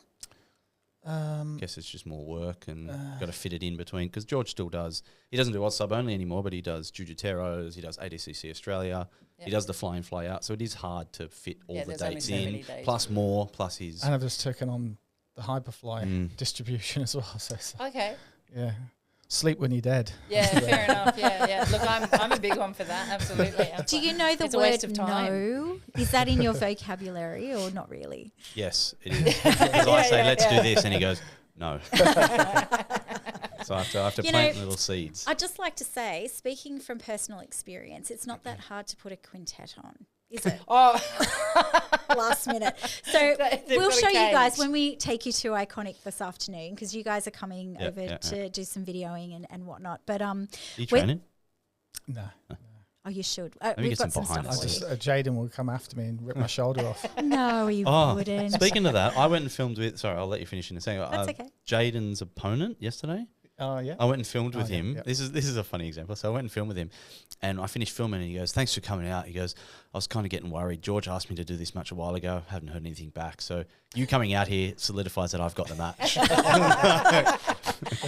I guess it's just more work and got to fit it in between, because George still does. He doesn't do Oz Sub only anymore, but he does Jiu-Jiteros, he does ADCC Australia, he does the fly in, fly out. So it is hard to fit all the dates in, plus his. And I've just taken on the Hyperfly distribution as well. So okay. Yeah. Sleep when you're dead. Yeah, fair enough. Yeah. Look, I'm a big one for that. Absolutely. Do you know the word no? Is that in your vocabulary or not really? Yes, it is. Because I say, let's do this, and he goes, no. So I have to plant little seeds. I'd just like to say, speaking from personal experience, it's not that hard to put a quintet on, is it? Last minute. So we'll show you guys when we take you to Iconic this afternoon, because you guys are coming over to do some videoing and whatnot. But are you training? No. Oh, you should. We've got some stuff. Jaden will come after me and rip my shoulder off. No, he wouldn't. Speaking of that, I went and filmed with. Sorry, I'll let you finish in a second. That's okay. Jaden's opponent yesterday. Oh, yeah. I went and filmed with him. Yeah. This is a funny example. So I went and filmed with him, and I finished filming, and he goes, "Thanks for coming out." He goes, "I was kind of getting worried. George asked me to do this match a while ago. Haven't heard anything back. So you coming out here solidifies that I've got the match."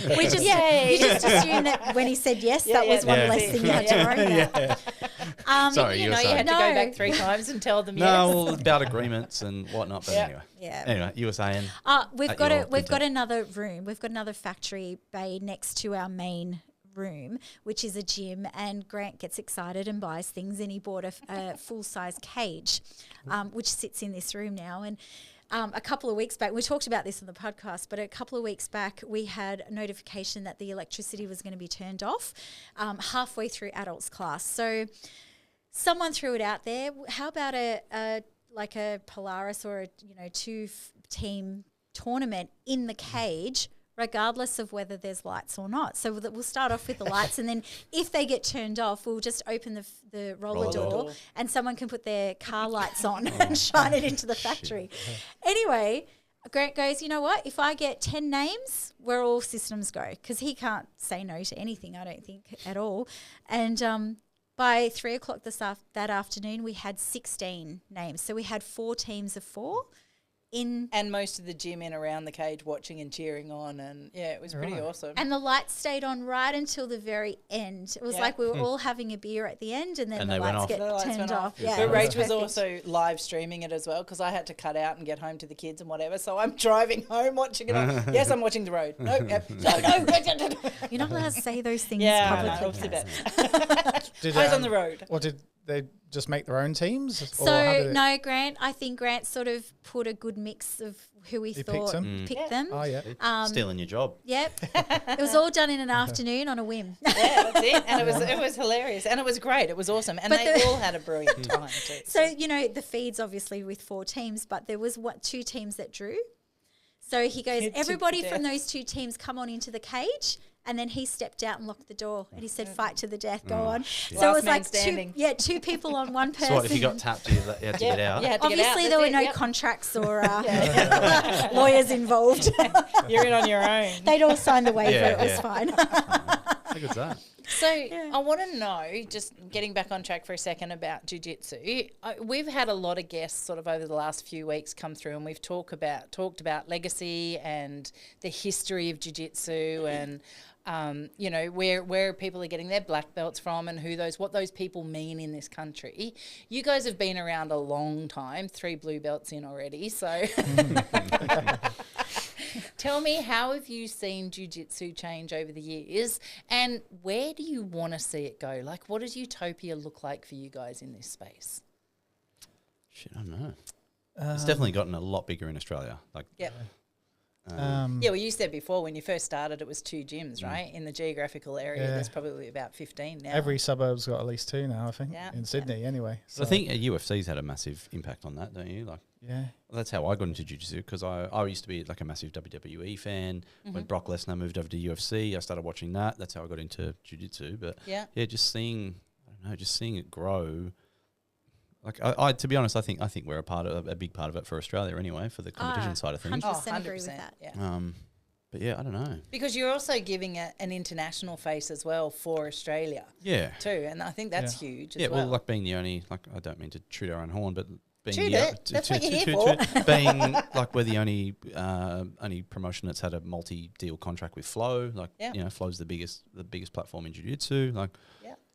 You just assumed that when he said yes, that was one less thing you had to worry about. Sorry, you had to go back 3 times and tell them yes. No, well, about agreements and whatnot. But anyway. Yeah. Anyway, you were saying we've got another room. We've got another factory bay next to our main room, which is a gym, and Grant gets excited and buys things, and he bought a full-size cage, which sits in this room now. And a couple of weeks back, we talked about this on the podcast, but a couple of weeks back we had a notification that the electricity was going to be turned off halfway through adults class. So someone threw it out there. How about a Polaris or a 2-team tournament in the cage, regardless of whether there's lights or not? So we'll start off with the lights, and then if they get turned off, we'll just open the roller door, and someone can put their car lights on and shine it into the factory. Anyway, Grant goes, "You know what? If I get 10 names, we're all systems go," because he can't say no to anything, I don't think, at all. And by 3 o'clock that afternoon, we had 16 names. So we had 4 teams of 4 in. And most of the gym in around the cage watching and cheering on. And, it was pretty awesome. And the lights stayed on right until the very end. It was like we were all having a beer at the end, and then the lights get turned off. Yeah, but Rach was also live streaming it as well, because I had to cut out and get home to the kids and whatever. So I'm driving home watching it on. Yes, I'm watching the road. No. You're not allowed to say those things publicly. I was on the road. Or did they just make their own teams? So no, Grant. I think Grant sort of put a good mix of who he thought picked them. Oh yeah, stealing your job. Yep, it was all done in an afternoon on a whim. Yeah, that's it. And it was hilarious, and it was great. It was awesome, and they all had a brilliant time too. So the feeds obviously with 4 teams, but there was 2 teams that drew. So he goes, everybody from those 2 teams come on into the cage. And then he stepped out and locked the door, and he said, "Fight to the death, go on." Shit. So it was like 2 people on one person. So what, if you got tapped, you had to get out? Obviously, there were no contracts or lawyers involved. You're in on your own. They'd all signed the waiver. It was fine. How good's that? So I want to know, just getting back on track for a second about jiu-jitsu. We've had a lot of guests sort of over the last few weeks come through, and we've talked about legacy and the history of jiu-jitsu and where people are getting their black belts from and what those people mean in this country. You guys have been around a long time, 3 blue belts in already. So tell me, how have you seen jiu-jitsu change over the years, and where do you want to see it go? Like, what does utopia look like for you guys in this space? Shit, I don't know. It's definitely gotten a lot bigger in Australia. Like, Yep. um, Yeah, well, you said before when you first started, it was 2 gyms, right? In the geographical area, Yeah. there's probably about 15 now. Every suburb's got at least 2 now, I think, Yeah. in Sydney anyway. so I think UFC's had a massive impact on that, don't you? Like, Yeah. that's how I got into jiu-jitsu, because I used to be like a massive WWE fan. When Brock Lesnar moved over to UFC, I started watching that. That's how I got into jiu-jitsu. But Yeah. just seeing it grow. Like, I to be honest, I think we're a big part of it for Australia anyway, for the competition side of things. 100% agree with that. Yeah. But yeah, I don't know. Because you're also giving it an international face as well for Australia Yeah. too, and I think that's huge as Yeah, well. well, like being the only, like, I don't mean to toot our own horn, but being Toot the it. That's what you're here for. being like we're the only promotion that's had a multi-deal contract with Flow. Like, you know, Flow's the biggest platform in jiu-jitsu. Like,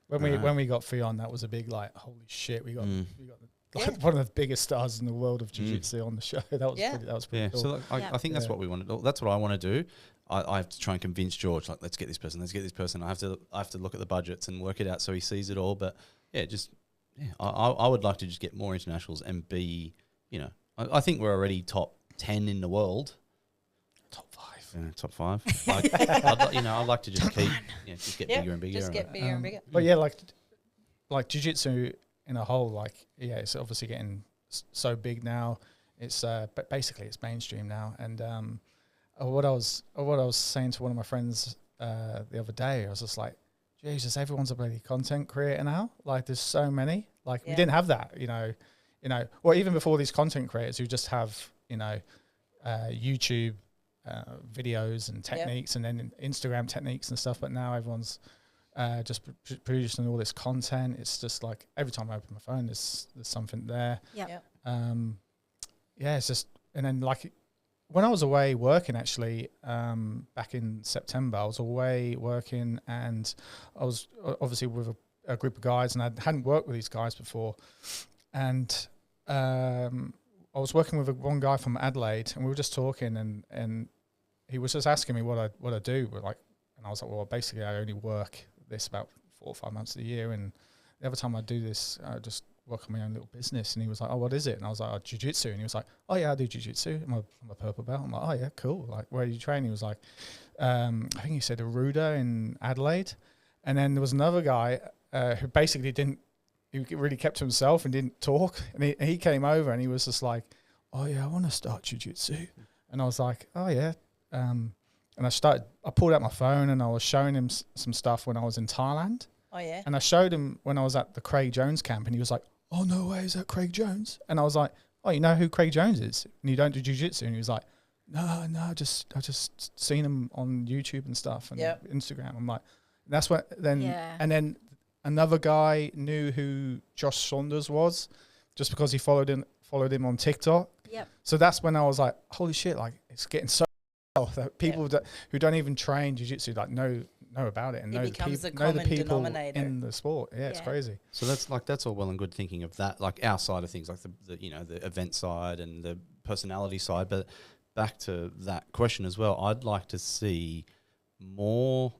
When we got Fionn, that was a big, like, holy shit, we got one of the biggest stars in the world of jiu-jitsu on the show. That was pretty cool. So like, I think that's what we want to do. That's what I want to do. I have to try and convince George, like, let's get this person. I have to look at the budgets and work it out so he sees it all. But I would like to just get more internationals and be, you know, I think we're already top 10 in the world. Top 5. Yeah, top 5. I'd like to just keep, just get bigger and bigger. Just get bigger and bigger. But yeah, like jiu-jitsu in a whole, like, it's obviously getting so big now. It's but basically it's mainstream now. And what I was saying to one of my friends the other day, I was just like, Jesus, everyone's a bloody content creator now. Like, there's so many. Like, we didn't have that, you know. Well, even before these content creators who just have, YouTube videos and techniques, and then Instagram techniques and stuff. But now everyone's just producing all this content. It's just like every time I open my phone, there's something there. It's just, and then like when I was away working, actually, back in September, I was away working, and I was obviously with a group of guys, and I hadn't worked with these guys before, and I was working with one guy from Adelaide, and we were just talking, and he was just asking me what I do, and I was like, well, basically I only work this about 4 or 5 months of the year, and the other time I do this, I just work on my own little business. And he was like, oh, what is it? And I was like, oh, jiu-jitsu. And he was like, oh yeah, I do jiu-jitsu. I'm a purple belt. I'm like, oh yeah, cool. Like, where do you train? He was like, I think he said Aruda in Adelaide. And then there was another guy who basically he really kept to himself and didn't talk. And he came over and he was just like, oh yeah, I want to start jiu-jitsu. And I was like, oh yeah. And I pulled out my phone and I was showing him some stuff when I was in Thailand. Oh yeah. And I showed him when I was at the Craig Jones camp, and he was like, oh no way, is that Craig Jones? And I was like, oh, you know who Craig Jones is? And you don't do jiu-jitsu? And he was like, no, I just seen him on YouTube and stuff and Instagram. I'm like, that's what then. And then another guy knew who Josh Saunders was just because he followed him on TikTok. Yep. So that's when I was like, holy shit, like it's getting so that people who don't even train jiu-jitsu like know about it and know the people in the sport. Yeah, it's crazy. So that's all well and good thinking of that, like our side of things, like the event side and the personality side. But back to that question as well, I'd like to see more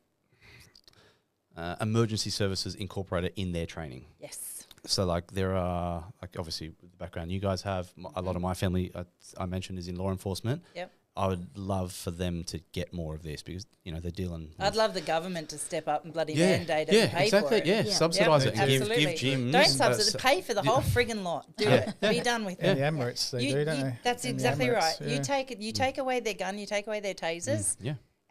emergency services incorporated in their training. Yes. So like there are, like obviously the background you guys have, a lot of my family I mentioned is in law enforcement. Yep. I would love for them to get more of this because, they're dealing with... I'd love the government to step up and bloody mandate it and pay exactly, for it. Subsidise it and give gyms... Don't subsidise, pay for the whole friggin' lot. Do it. Be done with it. In the Emirates, they do, don't they? That's exactly right. You take away their gun, you take away their tasers.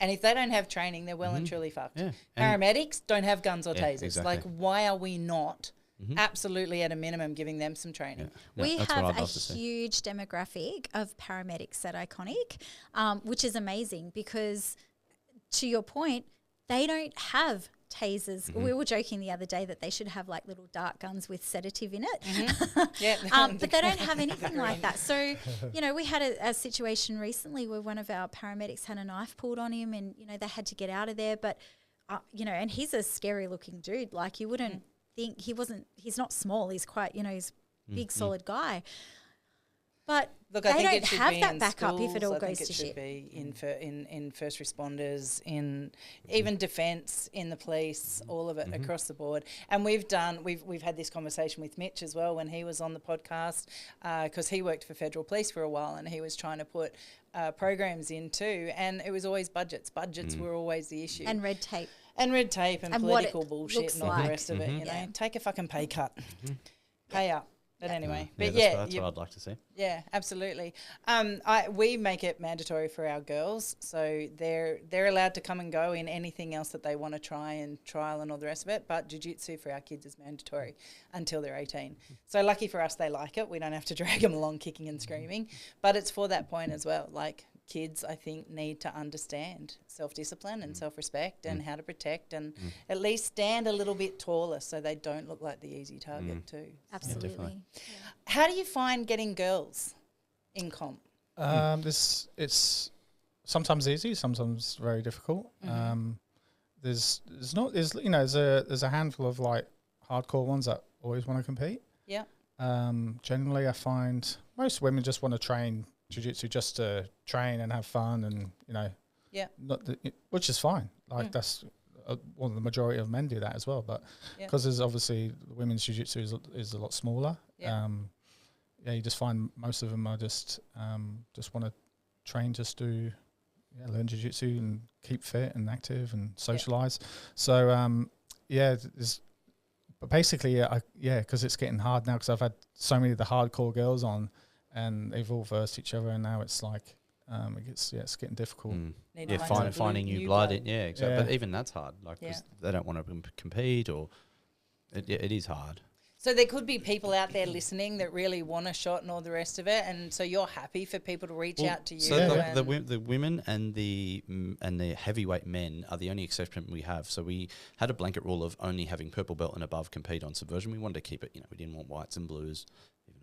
And if they don't have training, they're well and truly fucked. Paramedics don't have guns or tasers. Exactly. Like, why are we not... absolutely at a minimum giving them some training? We have a huge demographic of paramedics at Iconic, which is amazing because, to your point, they don't have tasers. We were joking the other day that they should have like little dart guns with sedative in it. But they don't have anything like that. So, we had a situation recently where one of our paramedics had a knife pulled on him and, they had to get out of there. But, and he's a scary looking dude. Like you wouldn't think he's not small. He's quite, he's a big, solid guy. But Look, they I think don't it should have be that in backup if it schools. all I goes think to it should shit. be in first responders, in even defence, in the police, all of it across the board. And we've had this conversation with Mitch as well when he was on the podcast, because he worked for federal police for a while and he was trying to put programs in too, and it was always budgets. Budgets were always the issue. And red tape. And political bullshit looks and all like. the rest of it. You know, Yeah. take a fucking pay cut, pay up. But anyway, but that's what I'd like to see. yeah, absolutely. We make it mandatory for our girls, so they're allowed to come and go in anything else that they want to try and trial and all the rest of it. But jiu-jitsu for our kids is mandatory until they're 18. So lucky for us, they like it. We don't have to drag them along kicking and screaming. But it's for that point as well. Like, kids, I think, need to understand self-discipline and self-respect and how to protect and at least stand a little bit taller so they don't look like the easy target too. Absolutely. How do you find getting girls in comp? It's sometimes easy, sometimes very difficult. There's a handful of like hardcore ones that always want to compete. Yeah. Generally, I find most women just want to train jiu-jitsu just to train and have fun, and which is fine. Like that's the majority of men do that as well. But because there's obviously women's jiu-jitsu is a lot smaller. You just find most of them are just want to train just to learn jiu-jitsu and keep fit and active and socialize. So but basically because it's getting hard now because I've had so many of the hardcore girls on. And they've all versed each other, and now it's like it's getting difficult. Finding new blood. Exactly. Yeah. But even that's hard, like because they don't want to compete, or it is hard. So there could be people out there listening that really want a shot and all the rest of it, and so you're happy for people to reach out to you. So the women and the heavyweight men are the only exception we have. So we had a blanket rule of only having purple belt and above compete on Subversion. We wanted to keep it. We didn't want whites and blues.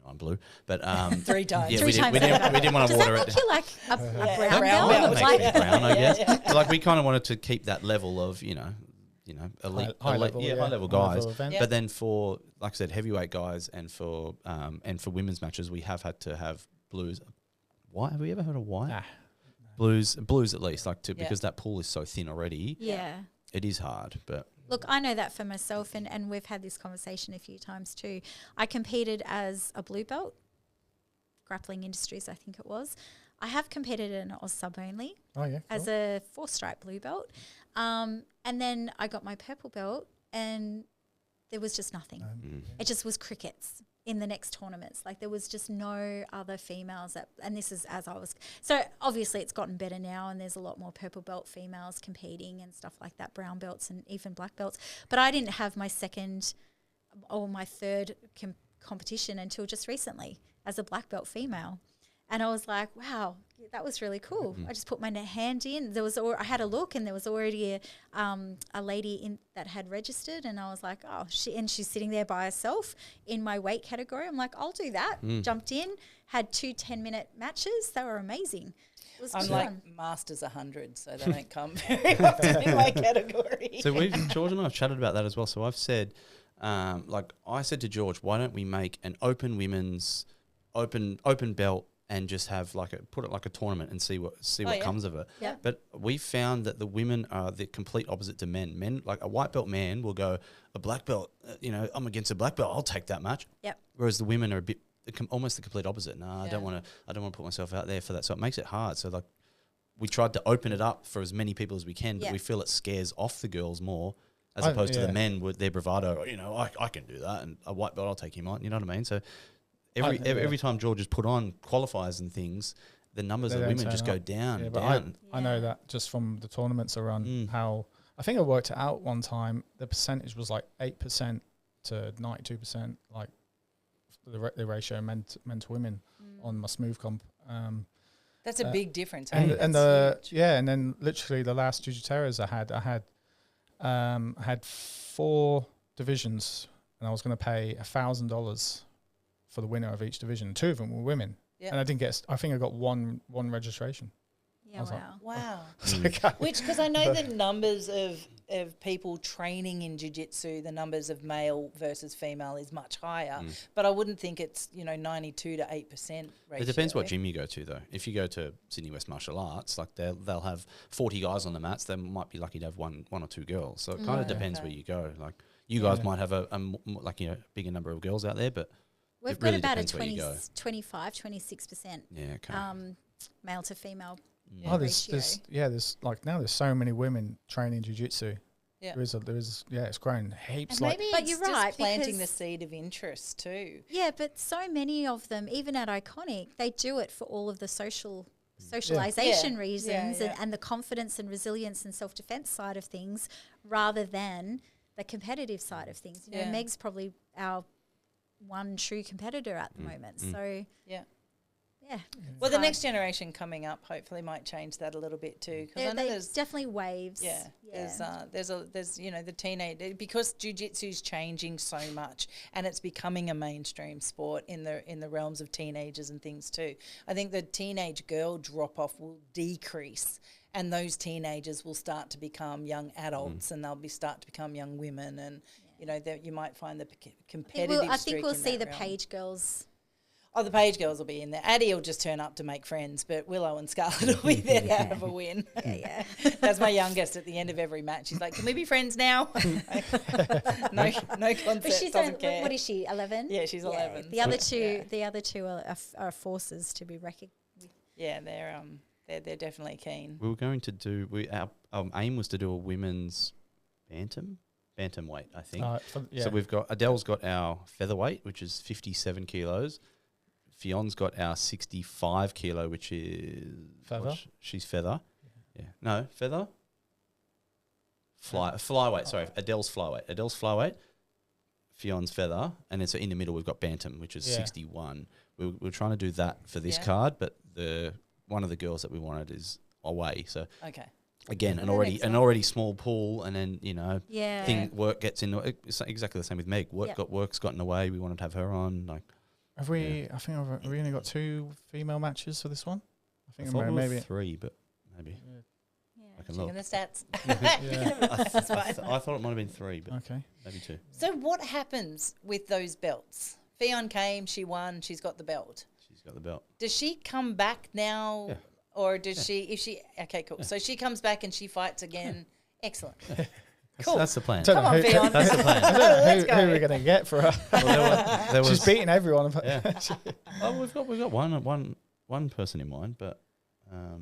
I'm blue, but 3 times. Yeah, we didn't want to water it. Does that make you like a brown brown belt? belt. Like, Brown, I guess. But like we kind of wanted to keep that level of elite, high level guys. But then for, like I said, heavyweight guys and for women's matches, we have had to have blues. White? Have we ever heard of white? Nah. Blues at least, because that pool is so thin already. yeah. It is hard, but. Look, I know that for myself, and we've had this conversation a few times too. I competed as a blue belt, Grappling Industries, I think it was. I have competed in Oz Sub only as a 4-stripe blue belt. And then I got my purple belt and there was just nothing. It just was crickets in the next tournaments. Like there was just no other females and this is as I was. So obviously it's gotten better now and there's a lot more purple belt females competing and stuff like that, brown belts and even black belts. But I didn't have my second or my third competition until just recently as a black belt female. And I was like, wow, that was really cool. I just put my hand in. I had a look, and there was already a lady in that had registered, and I was like, oh, she's sitting there by herself in my weight category. I'm like, I'll do that. Jumped in, had 2 10-minute matches. They were amazing. It was I'm fun. like Masters 100, so they don't come very often in my category. So George and I have chatted about that as well. So I've said, I said to George, why don't we make an open women's open belt and just have put it like a tournament and see what comes of it. Yeah. But we found that the women are the complete opposite to men. Men, like a white belt man will go, a black belt, I'm against a black belt, I'll take that match. Yep. Whereas the women are almost the complete opposite. I don't want to put myself out there for that. So it makes it hard. So we tried to open it up for as many people as we can, but we feel it scares off the girls more as opposed to the men with their bravado. I can do that, and a white belt, I'll take him on. You know what I mean? So every time George has put on qualifiers and things, the numbers of women just go down. Yeah, but I know that just from the tournaments I run, how I think I worked it out one time. The percentage was like 8% to 92%, like the ratio men to women on my smooth comp. That's a big difference. And huge. and then literally the last Jiu-Jitsu I had 4 divisions, and I was going to pay $1,000 for the winner of each division. 2 of them were women, and I didn't get. I think I got one registration. Yeah, wow. wow. Which, because I know the numbers of of people training in jiu-jitsu, the numbers of male versus female is much higher. But I wouldn't think it's, 92 to 8% ratio. It depends what gym you go to, though. If you go to Sydney West Martial Arts, like they'll have 40 guys on the mats. They might be lucky to have one or two girls. So it kind of depends where you go. Like you guys might have a bigger number of girls out there, but we've it got really about a depends 25, 26% yeah, okay. male to female there's ratio. there's so many women training jiu-jitsu. Yeah. There is, it's grown heaps. And Like, maybe But it's you're just right, planting the because- seed of interest too. Yeah, but so many of them, even at Iconic, they do it for all of the socialization Yeah. reasons Yeah. And the confidence and resilience and self-defense side of things rather than the competitive side of things. Yeah. Meg's probably our one true competitor at the moment. So, Yeah. yeah. Well, the next generation coming up hopefully might change that a little bit too. Because I know there's there's definitely waves. there's the teenage, because jiu-jitsu's changing so much and it's becoming a mainstream sport in the realms of teenagers and things too. I think the teenage girl drop off will decrease, and those teenagers will start to become young adults and they'll start to become young women, and that you might find the competitive. I think we'll streak in see the that realm. Page girls. Oh, the Page girls will be in there. Addie will just turn up to make friends, but Willow and Scarlett will be there to have a win. Yeah. That's my youngest at the end of every match. She's like, "Can we be friends now?" no concept. But she's doesn't care. what is she? 11. Yeah, she's 11. The other two are forces to be recognized. Yeah, they're definitely keen. We were going to do our aim was to do a women's bantamweight, I think. So we've got Adele's got our featherweight, which is 57 kilos. Fion's got our 65 kilo, which is Feather? She's feather. Yeah. No, feather. Flyweight. Sorry, Adele's flyweight. Fion's feather, and then so in the middle we've got bantam, which is 61. We're trying to do that for this card, but one of the girls that we wanted is away. So Okay. again, an already small pool, and then work gets in. It's exactly the same with Meg. Work's got in the way. We wanted to have her on. Like, have we? I think we only got 2 female matches for this one. I think thought maybe 3, but maybe I can look. Checking the stats. I thought it might have been 3, but okay. maybe 2. So what happens with those belts? Fion came, she won, she's got the belt. She's got the belt. Does she come back now? Yeah. Or does she, okay, cool. Yeah. So she comes back and she fights again. Yeah. Excellent. Cool. That's the plan. Come on, Fion. That's the plan. Who are we going to get for her? There was She's beating everyone. Yeah. We've got one person in mind, but I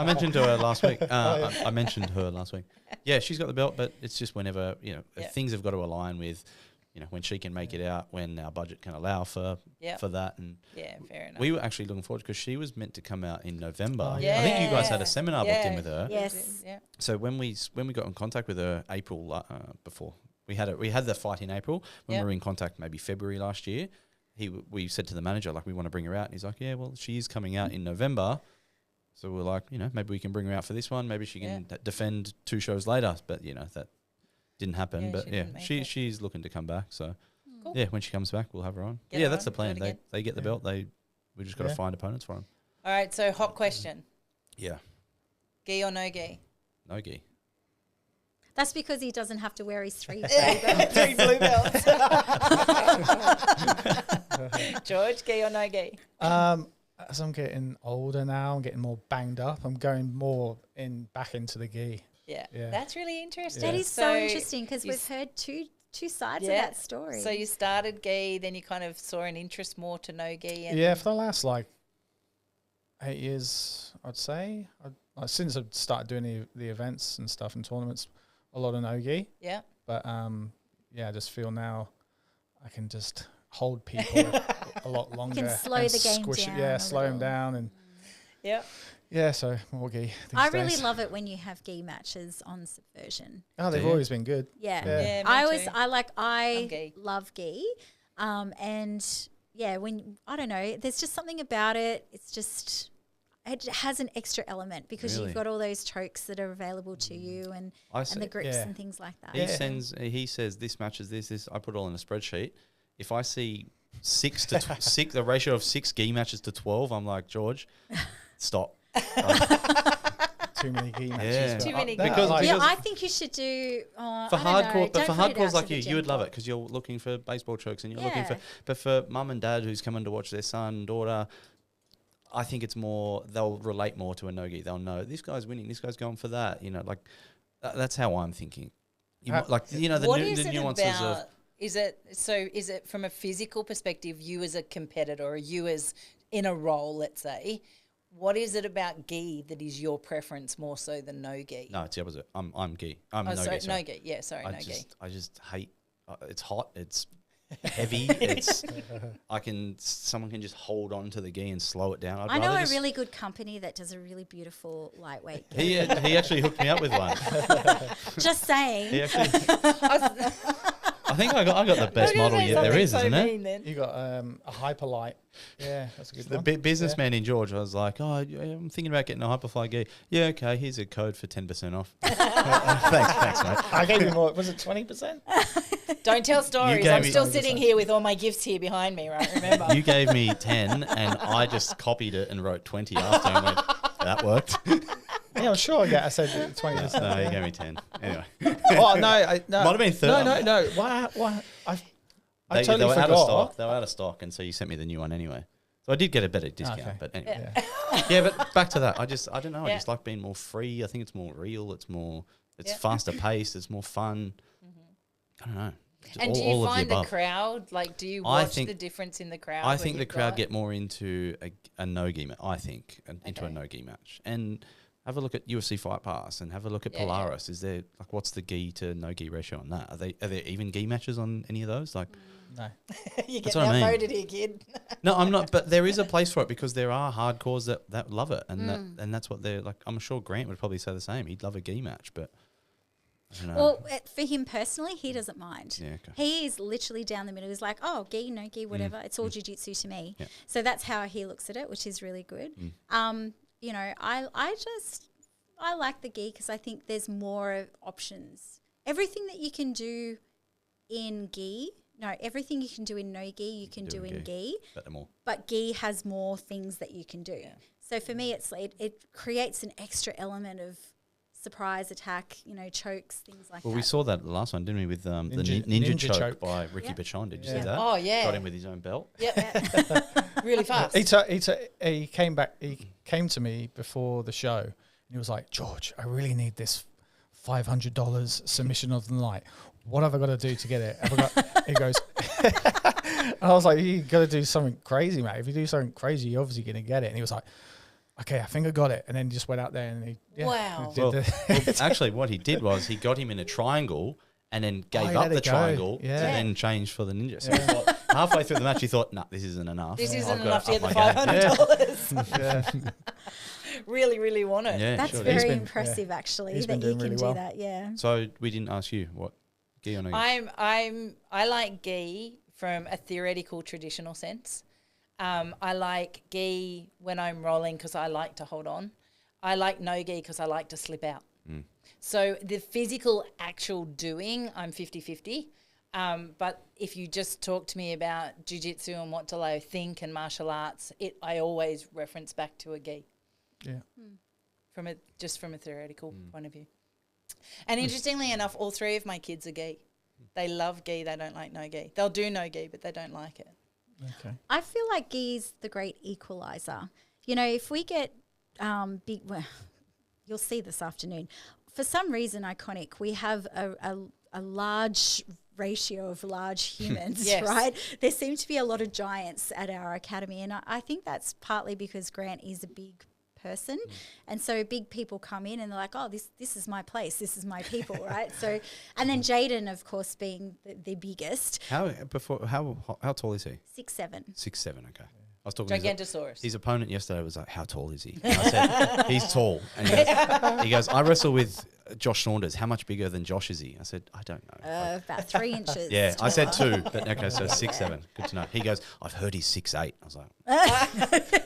mentioned to her last week. I mentioned her last week. Yeah, she's got the belt, but it's just whenever things have got to align with, when she can make it out, when our budget can allow for that. And fair enough. we were actually looking forward because she was meant to come out in November. Oh, I think you guys had a seminar booked in with her. Yes. Yeah. So when we got in contact with her April before we had the fight in April, when we were in contact maybe February last year, we said to the manager, like, we want to bring her out, and he's like, yeah, well, she is coming out in November. So we're like, maybe we can bring her out for this one. Maybe she can defend 2 shows later. But that didn't happen. Yeah, but she's looking to come back. So Cool. when she comes back, we'll have her on. Get her That's on, the plan. do it They get the belt. We just got to find opponents for them. All right, so hot question. Yeah. Gi or no gi? No gi. That's because he doesn't have to wear his 3 3 blue belts. George, gi or no gi? As I'm getting older now, I'm getting more banged up. I'm going more back into the gi. Yeah. Yeah. That's really interesting. That is so interesting because we've heard two sides of that story. So you started gi, then you kind of saw an interest more to no gi. And Yeah, for the last 8 years, I'd say. Since I've started doing the events and stuff and tournaments, a lot of no gi. Yeah. But I just feel now I can just hold people a lot longer. You can slow and the game squish down. it, yeah, slow them down, and so more gi. I really love it when you have gi matches on Subversion. Oh, they've Do you? always been good. Yeah, Yeah, me too. I gi. love gi, and when I don't know, there's just something about it. It's just it has an extra element because Really? you've got all those chokes that are available to you and the grips and things like that. He says this matches this. I put it all in a spreadsheet. If I see 6 to 6, the ratio of 6 gi matches to 12, I'm like, George, stop. too many gi matches. Yeah. Too many Because I think you should do for I don't hardcore, know, but don't for put it hardcores out like to the you would love it gym because you're looking for baseball chokes and you're looking Yeah. for. But for mum and dad who's coming to watch their son, daughter, I think it's more. They'll relate more to a no-gi. They'll know this guy's winning. This guy's going for that. You know, like that's how I'm thinking. Like you know, the nuances of. Is it from a physical perspective, you as a competitor or you as in a role, let's say, what is it about gi that is your preference more so than no gi? No, it's the opposite. I'm gi. I'm no gi. No gi. Yeah, sorry, no gi. I just hate. It's hot. It's heavy. Someone can just hold on to the gi and slow it down. I know a really good company that does a really beautiful lightweight gi. He actually hooked me up with one. Just saying. He actually. I think I got the best model there is, isn't it? You got a Hyperlight. Yeah, that's a good one. The businessman in George, I was like, I'm thinking about getting a Hyperfly gi. Yeah, okay, here's a code for 10% off. Thanks, mate. I gave you more. Was it 20%? Don't tell stories. I'm still sitting here with all my gifts here behind me, right? Remember? You gave me 10 and I just copied it and wrote 20 after and went, that worked. Yeah, I'm sure I said 20%. No, you gave me 10. Anyway. Oh, no. Might have been 30. No. Why? I They totally were forgot. out of stock. They were out of stock, and so you sent me the new one anyway. So I did get a better discount, Okay. but anyway. Yeah. Yeah, but back to that. I don't know. I Yeah. just like being more free. I think it's more real. It's Yeah. faster paced. It's more fun. I don't know. Just And do you all of find the above. crowd, like, do you I watch think- the difference in the crowd? I when think the you've crowd got- get more into a no-gi match, into a Okay. no-gi match. And have a look at UFC Fight Pass and have a look at Yeah, yeah. Polaris. Is there, like, what's the gi to no-gi ratio on that? Are there even gi matches on any of those? Like, No. You That's get what I mean. outvoted here, kid. no, I'm not. But there is a place for it because there are hardcores that love it. And that's what they're like. I'm sure Grant would probably say the same. He'd love a gi match, but I don't know. Well, for him personally, he doesn't mind. Yeah, okay. He is literally down the middle. He's like, oh, gi, no gi, whatever. It's all jiu-jitsu to me. Yeah. So that's how he looks at it, which is really good. You know, I like the gi because I think there's more options. Everything that you can do in gi, everything you can do in no gi, you can do in gi. But gi has more things that you can do. Yeah. So for me, it creates an extra element of surprise attack, chokes, things like that. Well, we saw that last one, didn't we, with the ninja choke by Ricky Bachon. Did you see that? Oh, yeah. Got him with his own belt. Yep. Really fast. He came back. He came to me before the show, and he was like, "George, I really need this $500 submission of the night. What have I got to do to get it?" He goes, and I was like, "You got to do something crazy, mate. If you do something crazy, you're obviously going to get it." And he was like, "Okay, I think I got it." And then he just went out there and Wow. Well, actually, what he did was he got him in a triangle and then gave up the triangle to then change for the ninja. So he thought, halfway through the match, he thought, "Nah, this isn't enough. This I've isn't gotta enough to up get the my game." $500. Really, really want it. Yeah, That's sure very did. impressive, actually, He's that been you doing can really do well. that. Yeah. So we didn't ask you what gi or no gi? I like gi from a theoretical traditional sense. I like gi when I'm rolling because I like to hold on. I like no gi because I like to slip out. So the physical actual doing, I'm 50-50. But if you just talk to me about jiu-jitsu and what do I think and martial arts, I always reference back to a gi. Yeah. From a theoretical point of view. And interestingly enough, all three of my kids are gi. They love gi. They don't like no gi. They'll do no gi, but they don't like it. Okay. I feel like gi's the great equalizer. If we get big, well, you'll see this afternoon. For some reason, Iconic, we have a large ratio of large humans, Yes. right? There seem to be a lot of giants at our academy, and I think that's partly because Grant is a big person, and so big people come in and they're like, "Oh, this is my place, this is my people," right? So, and then Jaden, of course, being the biggest, How tall is he? 6'7". 6'7". Okay. I was talking to Gigantosaurus. his opponent yesterday. Was like, "How tall is he?" And I said, "He's tall." And he goes, "I wrestle with Josh Saunders. How much bigger than Josh is he?" I said, "I don't know." About 3 inches. Yeah, I said 2, but okay, so 6'7". Good to know. He goes, "I've heard he's 6'8". I was like,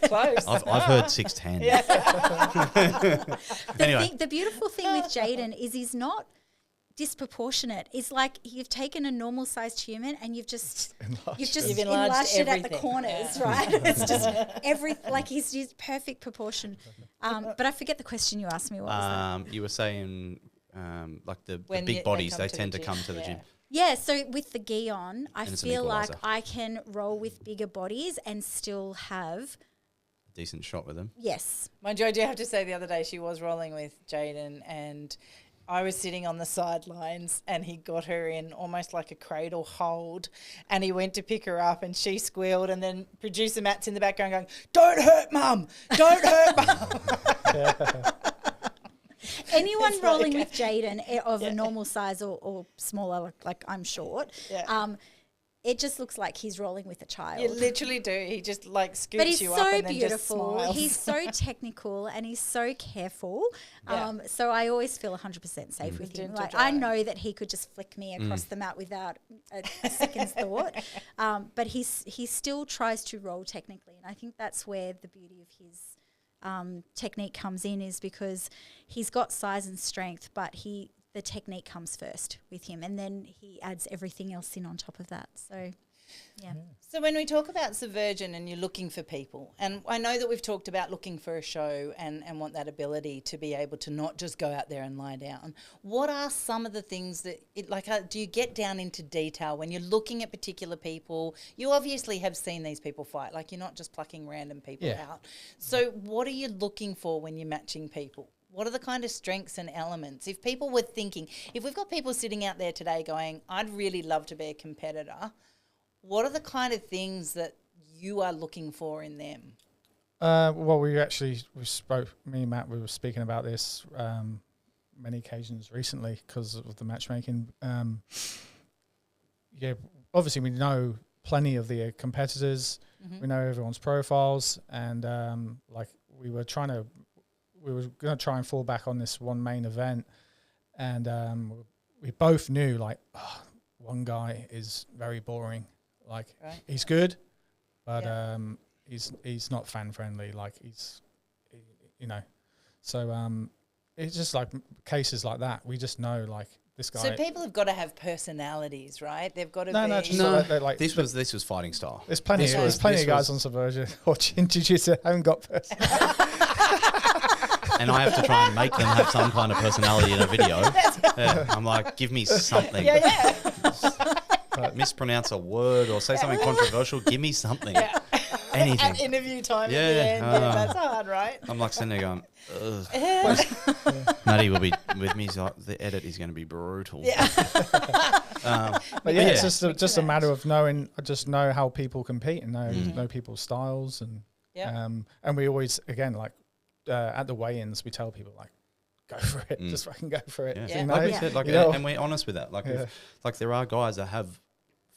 Close. I've heard 6'10". Anyway. The beautiful thing with Jaden is he's not disproportionate. It's like you've taken a normal sized human and you've just You've enlarged it at the everything. corners, Yeah. right? It's just he's used perfect proportion. But I forget the question you asked me. What was that? You were saying like the When big they bodies, come they to the tend to gym, come to the yeah. gym. Yeah, so with the gi on, I And it's an feel like equaliser. I can roll with bigger bodies and still have Decent shot with them. yes. Mind you, I do have to say the other day she was rolling with Jaden and I was sitting on the sidelines and he got her in almost like a cradle hold and he went to pick her up and she squealed and then producer Matt's in the background going, "Don't hurt mum! Don't hurt mum!" Anyone It's rolling like- with Jaden of a normal size or smaller, like I'm short, it just looks like he's rolling with a child. You literally do. He just like scoops But he's you so up and then just beautiful. smiles. He's so technical and he's so careful. Yeah. So I always feel 100% safe with him. Gentle Like I giant. know that he could just flick me across the mat without a second's thought. But he still tries to roll technically, and I think that's where the beauty of his technique comes in, is because he's got size and strength, but the technique comes first with him, and then he adds everything else in on top of that. So, yeah. So when we talk about Subversion and you're looking for people, and I know that we've talked about looking for a show and want that ability to be able to not just go out there and lie down, what are some of the things that, do you get down into detail when you're looking at particular people? You obviously have seen these people fight, like you're not just plucking random people out. So what are you looking for when you're matching people? What are the kind of strengths and elements? If people were thinking, if we've got people sitting out there today going, I'd really love to be a competitor, what are the kind of things that you are looking for in them? Well, we spoke, me and Matt, we were speaking about this many occasions recently because of the matchmaking. Obviously we know plenty of the competitors. We know everyone's profiles, and we were going to try and fall back on this one main event, and we both knew one guy is very boring. He's good, but he's not fan friendly. So it's just like cases like that. We just know this guy. So people have got to have personalities, right? They've got to This was fighting style. There's plenty of guys on Subversion watching Jiu-Jitsu haven't got personality. And I have to try and make them have some kind of personality in a video. I'm like, give me something. Mispronounce a word or say something controversial. Give me something. Anything. At interview time at the end. That's hard, right? I'm like sitting there going, ugh. Maddie will be with me. So the edit is going to be brutal. But it's just a matter of knowing. I just know how people compete and know people's styles, and we always at the weigh-ins we tell people go for it, just fucking go for it. Yeah. Like we said, and we're honest with that. If there are guys that have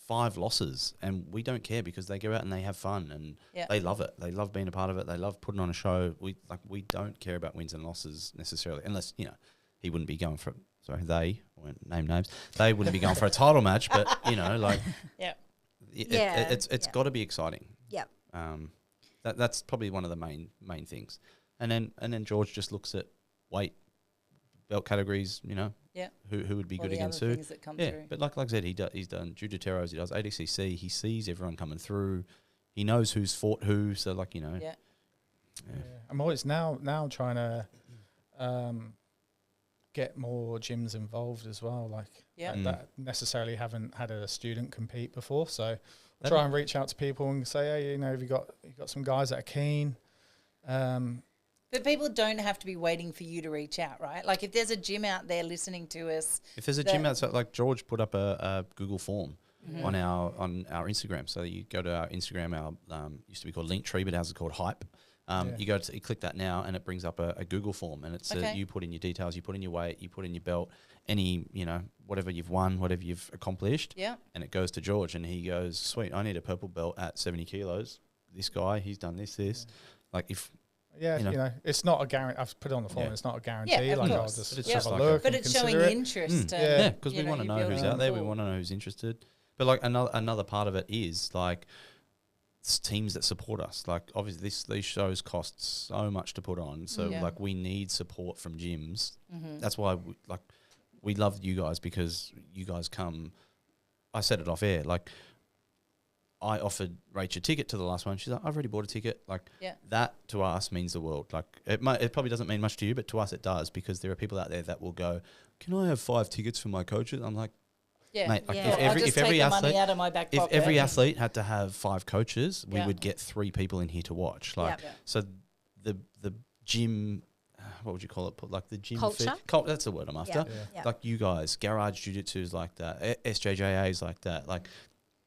5 losses and we don't care because they go out and they have fun and they love it. They love being a part of it. They love putting on a show. We don't care about wins and losses necessarily, unless he wouldn't be going for. Sorry, they won't name names. They wouldn't be going for a title match, but it's got to be exciting. Yep. That's probably one of the main things. And then George just looks at weight, belt categories, who would be good against who. But like I said, he's done Jiu-Jiteros, he does ADCC, he sees everyone coming through, he knows who's fought who, so I'm always now trying to get more gyms involved as well, that necessarily haven't had a student compete before, so I try and reach out to people and say, hey, have you got some guys that are keen. But people don't have to be waiting for you to reach out, right? Like if there's a gym out there listening to us. If there's a gym outside, like George put up a Google form on our Instagram. So you go to our Instagram, our used to be called Linktree, but ours is called Hype. You click that now and it brings up a Google form, and it says you put in your details, you put in your weight, you put in your belt, any, whatever you've won, whatever you've accomplished. Yeah. And it goes to George and he goes, sweet, I need a purple belt at 70 kilos. This guy, he's done this. Like if... it's not a guarantee. I've put it on the form. It's not a guarantee. I'll just have a look. But it's showing interest. Because we want to know who's out there. We want to know who's interested. But another part of it is it's teams that support us. Obviously these shows cost so much to put on. So we need support from gyms. That's why we love you guys because you guys come. I said it off air. Like, I offered Rach a ticket to the last one. She's like, I've already bought a ticket. Like, that to us means the world. Like, it probably doesn't mean much to you, but to us it does, because there are people out there that will go, can I have 5 tickets for my coaches? I'm like, mate, like if every athlete, out of my back pocket. if every athlete had to have 5 coaches, we would get 3 people in here to watch. Like, so the gym, what would you call it? Like the gym culture. That's the word I'm after. Like you guys, Garage Jiu-Jitsu is like that. SJJA is like that. Like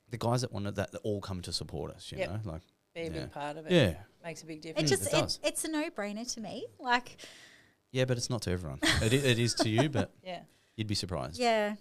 the guys that wanted that all come to support us. You know, like be a big part of it. Yeah, makes a big difference. It's a no-brainer to me. Like, yeah, but it's not to everyone. it is to you, but you'd be surprised. Yeah.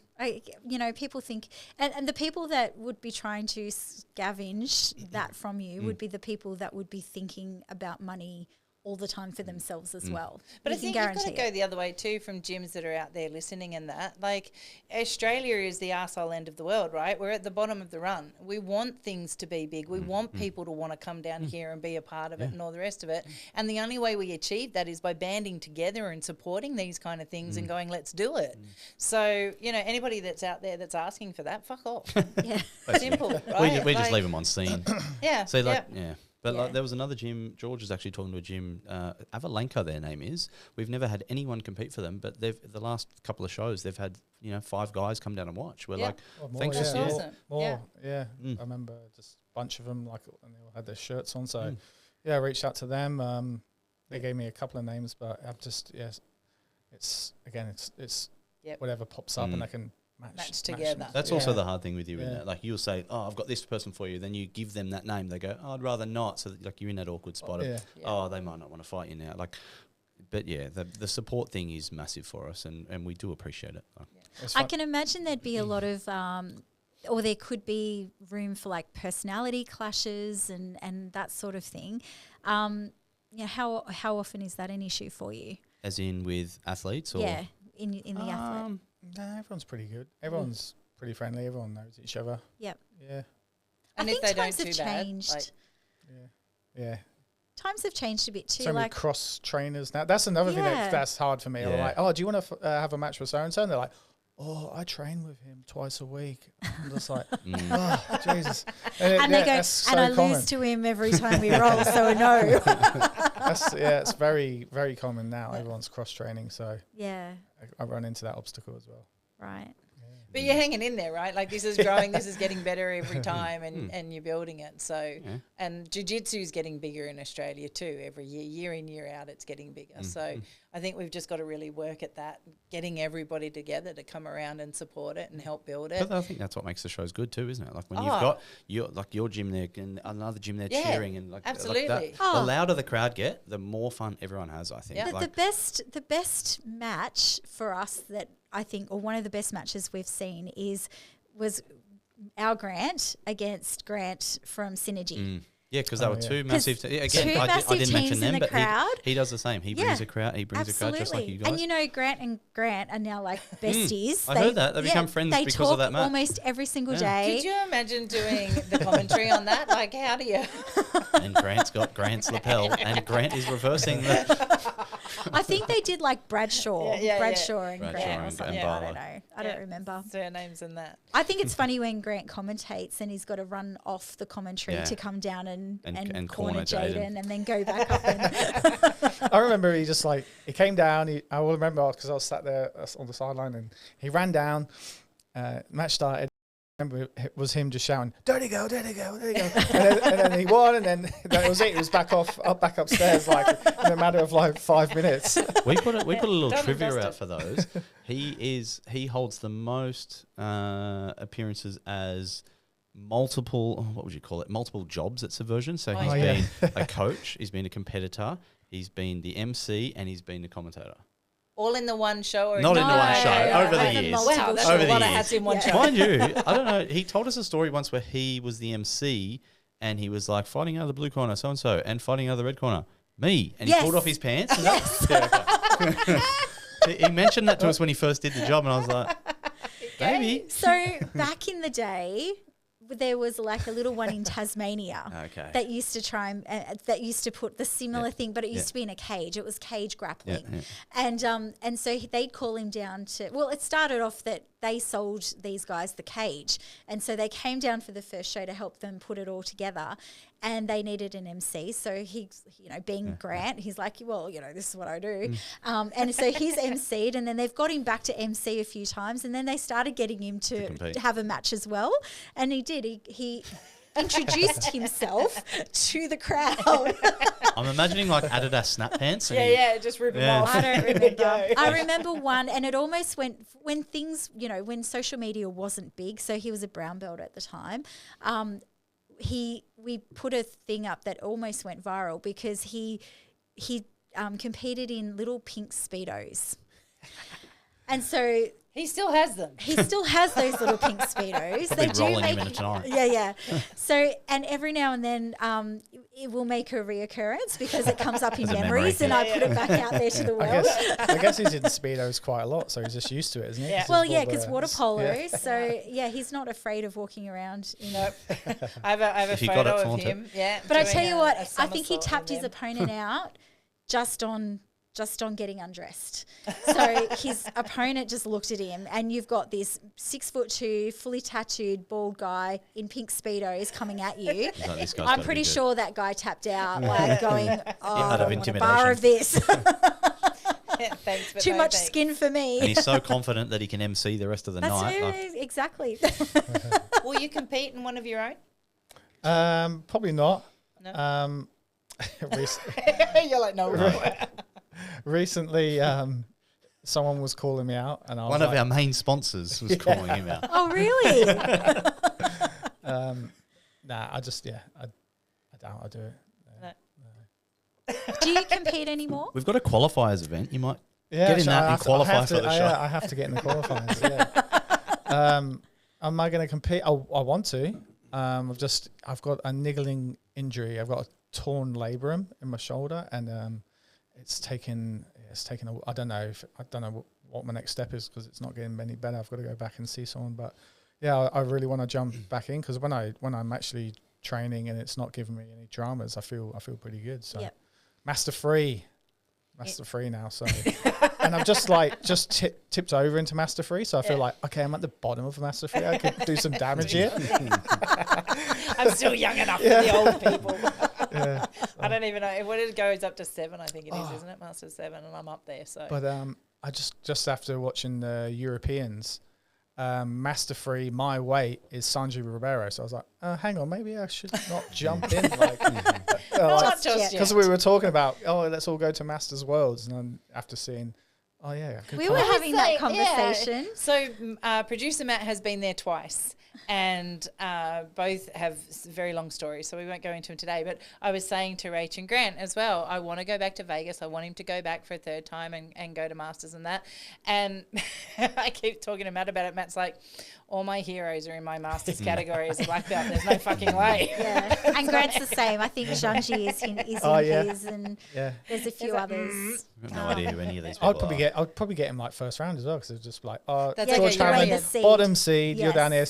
People think, and the people that would be trying to scavenge that from you would be the people that would be thinking about money all the time for themselves as well. But I think you've got to go the other way too, from gyms that are out there listening and that. Like, Australia is the arsehole end of the world, right? We're at the bottom of the run. We want things to be big. We want people to want to come down here and be a part of it and all the rest of it. And the only way we achieve that is by banding together and supporting these kind of things and going, let's do it. So, anybody that's out there that's asking for that, fuck off. Simple, right? We just leave them on scene. So But like, there was another gym. George was actually talking to a gym. Avalanca, their name is. We've never had anyone compete for them, but the last couple of shows they've had 5 guys come down and watch. We're like, thanks for awesome. More. I remember just a bunch of them, like, and they all had their shirts on. So I reached out to them. They gave me a couple of names, but I've just it's whatever pops up and I can match together. That's also the hard thing with you, isn't it? Like, you'll say, oh, I've got this person for you. Then you give them that name. They go, oh, I'd rather not. So like, you're in that awkward spot of, oh, they might not want to fight you now. Like, but the support thing is massive for us, and we do appreciate it. Like, I can imagine there'd be a lot of, or there could be room for like personality clashes and that sort of thing. How often is that an issue for you? As in with athletes, or in the athlete. No, everyone's pretty good. Everyone's pretty friendly. Everyone knows each other. Yep. Yeah. And I if think they times don't have too bad, changed. Yeah. Times have changed a bit too. So many like cross trainers now. That's another thing that's hard for me. I'm like, oh, do you want to have a match with so and so? And they're like, oh, I train with him twice a week. I'm just like, oh, Jesus. And they go, so and I common. lose to him every time we roll, so no. It's very, very common now. Everyone's cross training, so I run into that obstacle as well. Right. But you're hanging in there, right? Like, this is growing, this is getting better every time, and you're building it. So, and jiu-jitsu is getting bigger in Australia too. Every year in, year out, it's getting bigger. So I think we've just got to really work at that, getting everybody together to come around and support it and help build it. But I think that's what makes the shows good too, isn't it? Like, when you've got your gym there and another gym there cheering, and absolutely. Like that, the louder the crowd get, the more fun everyone has, I think. The best match for us that I think, or one of the best matches we've seen was our Grant against Grant from Synergy. Yeah, because they were two massive. I massive didn't mention teams them, in the but crowd. he does the same. He brings a crowd. He brings a crowd just like you guys. And Grant and Grant are now like besties. I heard that they become friends because of that match. They talk almost every single day. Could you imagine doing the commentary on that? Like, how do you? And Grant's got Grant's lapel, and Grant is reversing the. I think they did like Bradshaw and Grant or something. And I don't know. I don't remember. Surnames and that. I think it's funny when Grant commentates and he's got to run off the commentary to come down and corner Jaden and then go back up. And I remember he just like, he came down. I will remember because I was sat there on the sideline and he ran down. Match started. I remember it was him just shouting, "Dirty go, dirty go, dirty go," and then he won, and then that was it. He was back upstairs, like in a matter of like 5 minutes. We put a little trivia out for those. He holds the most appearances as multiple. What would you call it? Multiple jobs at Subversion. So he's been a coach, he's been a competitor, he's been the MC, and he's been the commentator. All in the one show? Or Not in the one show, over the years. Wow, that's a lot of hats in one show. Mind you, I don't know, he told us a story once where he was the MC and he was like fighting out of the blue corner, so-and-so, and fighting out of the red corner, me. And he pulled off his pants. And he mentioned that to us when he first did the job, and I was like, maybe. So back in the day, there was like a little one in Tasmania Okay. that used to try and that used to put the similar thing, but it used to be in a cage. It was cage grappling, and so they'd call him down to. Well, it started off that they sold these guys the cage, and so they came down for the first show to help them put it all together, and they needed an MC. So he's, being Grant, he's like, well, this is what I do, and so he's MC'd, and then they've got him back to MC a few times, and then they started getting him to have a match as well, and he did. He introduced himself to the crowd. I'm imagining like Adidas snap pants. Just rip them off. I don't remember. I remember one, and it almost went when things, when social media wasn't big. So he was a brown belt at the time. We put a thing up that almost went viral because he competed in little pink Speedos, and so. He still has them. He still has those little pink Speedos. They do make him in tonight. Yeah. So, and every now and then it will make a reoccurrence because it comes up in memories, and I put it back out there to the world. I guess he's in Speedos quite a lot, so he's just used to it, isn't he? Yeah. Well, because water polo. So, he's not afraid of walking around. Nope. I have a photo of him. Yeah. But I tell you what, I think he tapped his opponent out just on getting undressed. So his opponent just looked at him, and you've got this 6'2", fully tattooed, bald guy in pink Speedos coming at you. I'm pretty sure that guy tapped out, like going, I don't want a bar of this. Thanks, but Too much skin for me. And he's so confident that he can MC the rest of the night. Exactly. Will you compete in one of your own? Probably not. No. You're like, no. Recently, someone was calling me out, and I was one of our main sponsors was calling him out. Oh, really? Nah, I doubt I'll do it. No. Do you compete anymore? We've got a qualifiers event. You might get in that and qualify for the show. I have to get in the qualifiers. Am I going to compete? I want to. I've got a niggling injury. I've got a torn labrum in my shoulder, and it's taken. I don't know what my next step is because it's not getting any better. I've got to go back and see someone, but yeah, I really want to jump back in because when I'm actually training and it's not giving me any dramas, I feel pretty good. So master free now. So and I've just tipped over into master free. So I feel like, okay, I'm at the bottom of master free. I could do some damage here. I'm still young enough for the old people. I don't even know. What it goes up to 7, I think it is, isn't it? Master 7, and I'm up there. So, but I just after watching the Europeans, master free, my weight is Sanji Ribeiro. So I was like, hang on, maybe I should not jump in, because we were talking about, let's all go to Masters Worlds, and then after seeing, we were having that conversation. Yeah. So producer Matt has been there twice. And both have very long stories, so we won't go into them today. But I was saying to Rach and Grant as well, I want to go back to Vegas. I want him to go back for a third time and go to Masters and that. And I keep talking to Matt about it. Matt's like, all my heroes are in my Masters category as a black belt. There's no fucking way. Yeah, and Grant's the same. I think Zhangji is in his, and there's a few others. I've got no idea who any of these people are. I'd probably get him like first round as well because it's just like, George Hanlan, bottom seed, you're down here.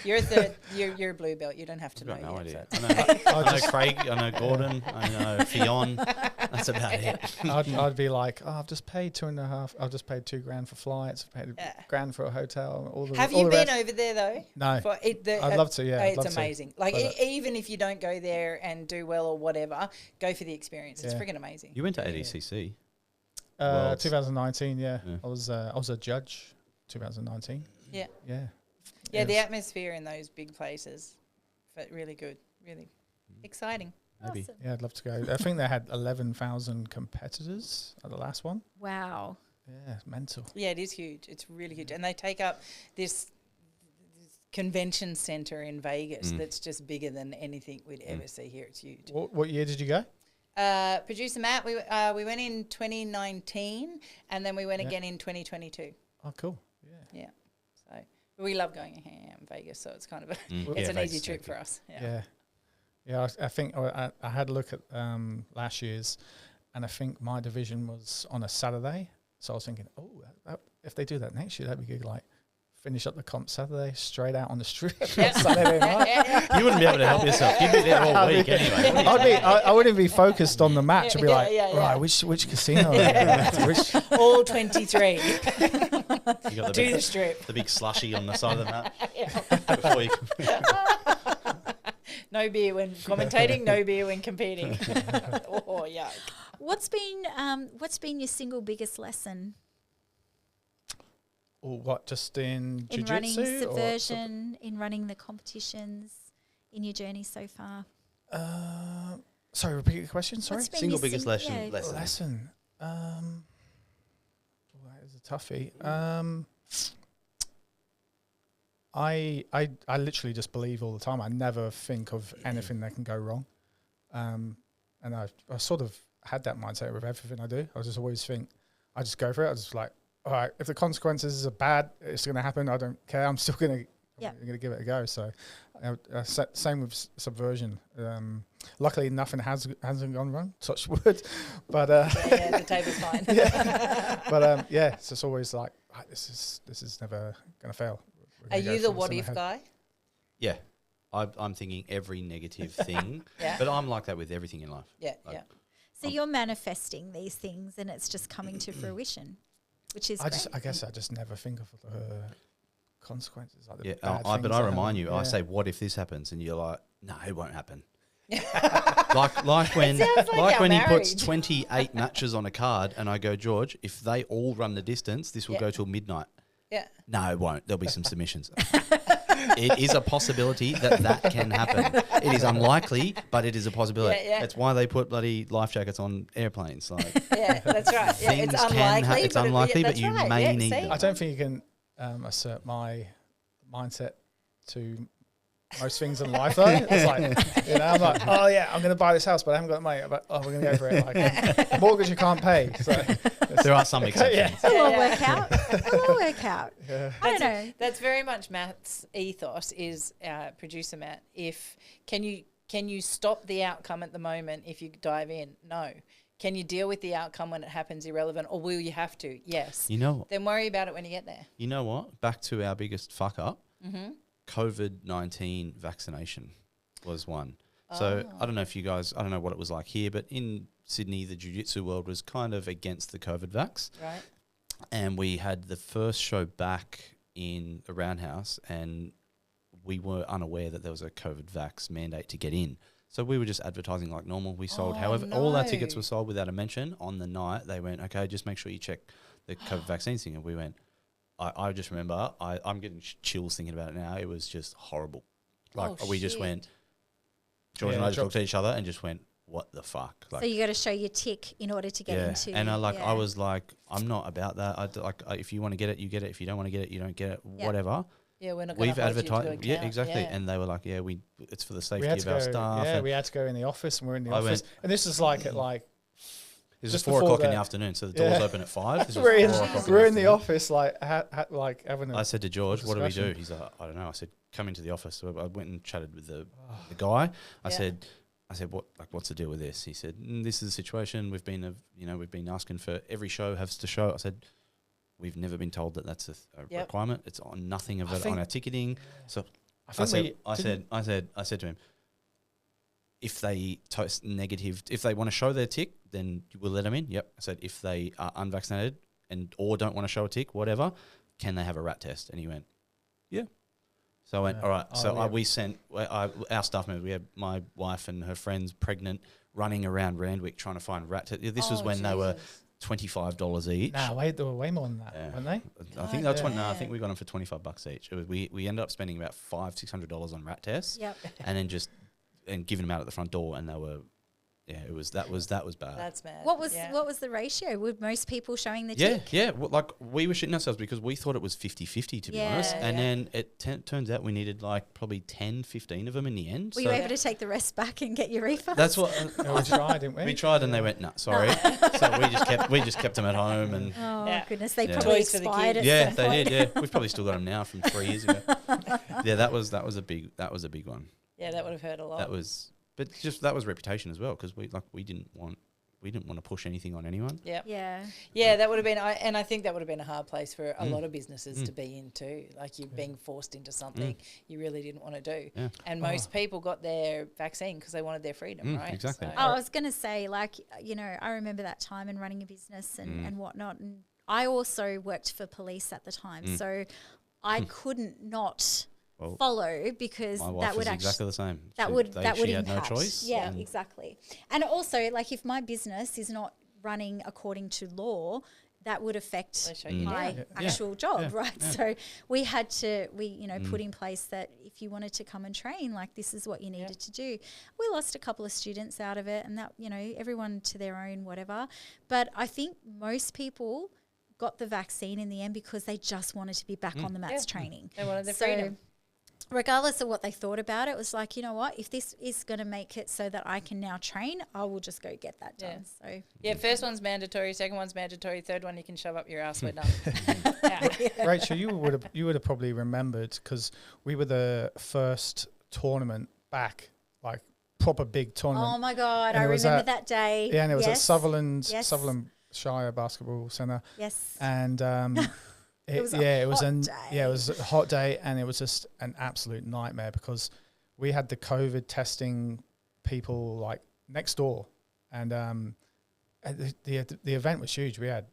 You're a third. You're a blue belt. You don't have to know. No yet, idea. So. I know Craig. I know Gordon. I know Fionn. That's about it. I'd be like, I've just paid $2.5. I've just paid $2,000 for flights. I've paid $1,000 for a hotel. Have you been over there though? No. I'd love to. Yeah, it's amazing. Like even if you don't go there and do well or whatever, go for the experience. It's freaking amazing. You went to ADCC. 2019. Yeah, I was a judge. 2019. Yeah. Yeah, the atmosphere in those big places, but really good, really exciting. Maybe. Awesome. Yeah, I'd love to go. I think they had 11,000 competitors at the last one. Wow. Yeah, it's mental. Yeah, it is huge. It's really huge. And they take up this convention centre in Vegas that's just bigger than anything we'd ever see here. It's huge. What year did you go? Producer Matt, we went in 2019 and then we went again in 2022. Oh, cool. Yeah. So we love going in Vegas, so it's kind of it's an easy trip for us. Yeah. I think I had a look at last year's, and I think my division was on a Saturday. So I was thinking, if they do that next year, that'd be good. Like finish up the comp Saturday, straight out on the street. Yeah. Saturday night. You wouldn't be able to help yourself. You'd be there all week anyway. I wouldn't be focused on the match. I'd be like, yeah. right, which casino? Which, All 23. You got the Do big, the strip. the big slushy on the side of the map. Before you No beer when commentating, no beer when competing. Oh, yuck. What's been your single biggest lesson or what? Just in in jiu-jitsu? running Subversion, in running the competitions, in your journey so far? Sorry, repeat the question. Sorry. What's been single your biggest lesson. yeah, Lesson. That is a toughie. I literally just believe all the time. I never think of anything that can go wrong. And I sort of had that mindset with everything I do. I just always think, I just go for it. I just like, all right, if the consequences are bad, it's going to happen. I don't care. I'm still going to give it a go. So same with Subversion. Luckily, nothing hasn't gone wrong, touch wood. But the table's fine. But so it's always like, right, this is never going to fail. Are you the what if guy? Yeah. I'm thinking every negative thing. But I'm like that with everything in life. Yeah, like, So you're manifesting these things and it's just coming to fruition, which is great. I guess I just never think of the consequences. Like the yeah, bad but things I that remind happen. you, I say, what if this happens? And you're like, no, it won't happen. like when he puts 28 matches on a card and I go, George, if they all run the distance, this will go till midnight. Yeah. No, it won't. There'll be some submissions. It is a possibility that can happen. It is unlikely, but it is a possibility. Yeah. That's why they put bloody life jackets on airplanes. Like, Yeah, that's right. Yeah, things it's can unlikely. it's unlikely, but you may need them. I don't think you can assert my mindset to most things in life, though. It's like, I'm like, oh yeah, I'm going to buy this house, but I haven't got the money. But we're going to go for it. Like, mortgage you can't pay. So there are some exceptions. It'll all work out. It'll all work out. Yeah. I don't know. That's very much Matt's ethos. Is producer Matt? Can you stop the outcome at the moment if you dive in? No. Can you deal with the outcome when it happens irrelevant, or will you have to? Yes. You know. Then worry about it when you get there. You know what? Back to our biggest fuck up. Mm-hmm. COVID-19 vaccination was one. So I don't know if you guys, I don't know what it was like here, but in Sydney, the jiu-jitsu world was kind of against the COVID vax. Right. And we had the first show back in a roundhouse and we were unaware that there was a COVID vax mandate to get in. So we were just advertising like normal. We sold, however, all our tickets were sold without a mention. On the night, they went, okay, just make sure you check the COVID vaccine thing. And we went, I just remember, I'm getting chills thinking about it now. It was just horrible. Like we just went, George and I just looked at each other and just went, what the fuck? Like, So you got to show your tick in order to get into. And I was like, I'm not about that. If you want to get it, you get it. If you don't want to get it, you don't get it. Whatever. Yeah, we're not going We've to advertised. Yeah, exactly. Yeah. And they were like, yeah, it's for the safety We of our staff. Yeah, we had to go in the office, and we're in the office. went, And this is like at like. This just is 4 o'clock in the the- afternoon, so the doors open at 5. This was We're 4 o'clock in the afternoon. office, like having. I said to George, what do we do? discussion. He's like, I don't know. I said, come into the office. So I went and chatted with the guy. I said, what's the deal with this? He said, this is the situation. We've been asking for every show has to show. I said, we've never been told that that's a requirement. It's on nothing of it on our ticketing. So I said to him, if they test negative, if they want to show their tick, then we'll let them in. Yep. I said, if they are unvaccinated or don't want to show a tick, whatever, can they have a rat test? And he went, yeah. So I went, all right. We sent our staff members. We had my wife and her friends pregnant, running around Randwick trying to find rat tests. This was when they were $25 each. Nah, they were way more than that, weren't they? I think that's I think we got them for $25 each. We ended up spending about $500-600 on rat tests. Yep. And then and giving them out at the front door, and they were, that was bad. That's bad. What was the ratio? Were most people showing the tick? Yeah. Well, like we were shitting ourselves because we thought it was 50-50 to be honest, and then it turns out we needed like probably 10-15 of them in the end. Were you able to take the rest back and get your refund? That's what we tried, didn't we? We tried, and they went, "No, sorry." So we just kept them at home, and goodness, they probably Toys for the expired. kids. At some they point. did. Yeah, we've probably still got them now from 3 years ago. Yeah, that was a big one. Yeah, that would have hurt a lot. But that was reputation as well because we didn't want we didn't want to push anything on anyone. Yeah. That would have been, and I think that would have been a hard place for a lot of businesses to be in too. Like you're being forced into something you really didn't want to do. Yeah. And most people got their vaccine because they wanted their freedom, right? Exactly. So, I was going to say, like, I remember that time and running a business and whatnot. And I also worked for police at the time. So I couldn't not follow because my wife that would was actually exactly the same. that would she had impact. no choice. Yeah, exactly. And also, like, if my business is not running according to law, that would affect my actual job, right? Yeah. So we had to, put in place that if you wanted to come and train, like, this is what you needed to do. We lost a couple of students out of it, and that, everyone to their own whatever. But I think most people got the vaccine in the end because they just wanted to be back on the mats training. They wanted their freedom. Regardless of what they thought about it, it was like, you know what, if this is going to make it so that I can now train, I will just go get that done. So first one's mandatory, second one's mandatory, third one you can shove up your ass, we're done. Rachel, you would have probably remembered because we were the first tournament back, like proper big tournament. Oh my God, I remember that day. Yeah, and it was at Sutherland Shire Basketball Centre. Yes. And it was a hot day, and it was just an absolute nightmare because we had the COVID testing people like next door, and the event was huge. We had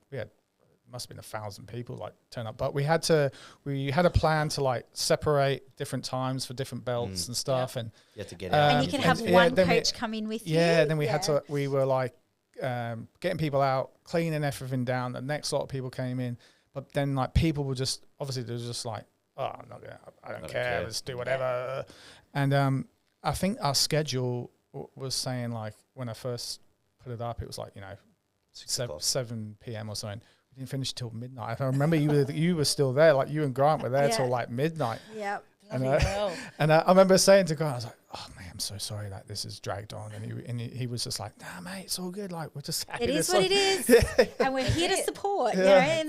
must have been 1,000 people like turn up, but we had a plan to like separate different times for different belts and stuff, and you had to get out. And you can have one coach come in with you. Yeah, then we were like getting people out, cleaning everything down. The next lot of people came in. But then, like, people were just, obviously, they were just like, oh, I don't care, let's do whatever. And I think our schedule was saying, like, when I first put it up, it was like, 7 p.m. or something. We didn't finish till midnight. I remember you were still there, like, you and Grant were there till, like, midnight. Yep. And I remember saying to Grant, I was like, oh, man, I'm so sorry that this is dragged on. And he was just like, nah, mate, it's all good. Like, we're just happy. It is what it is. And we're here to support, and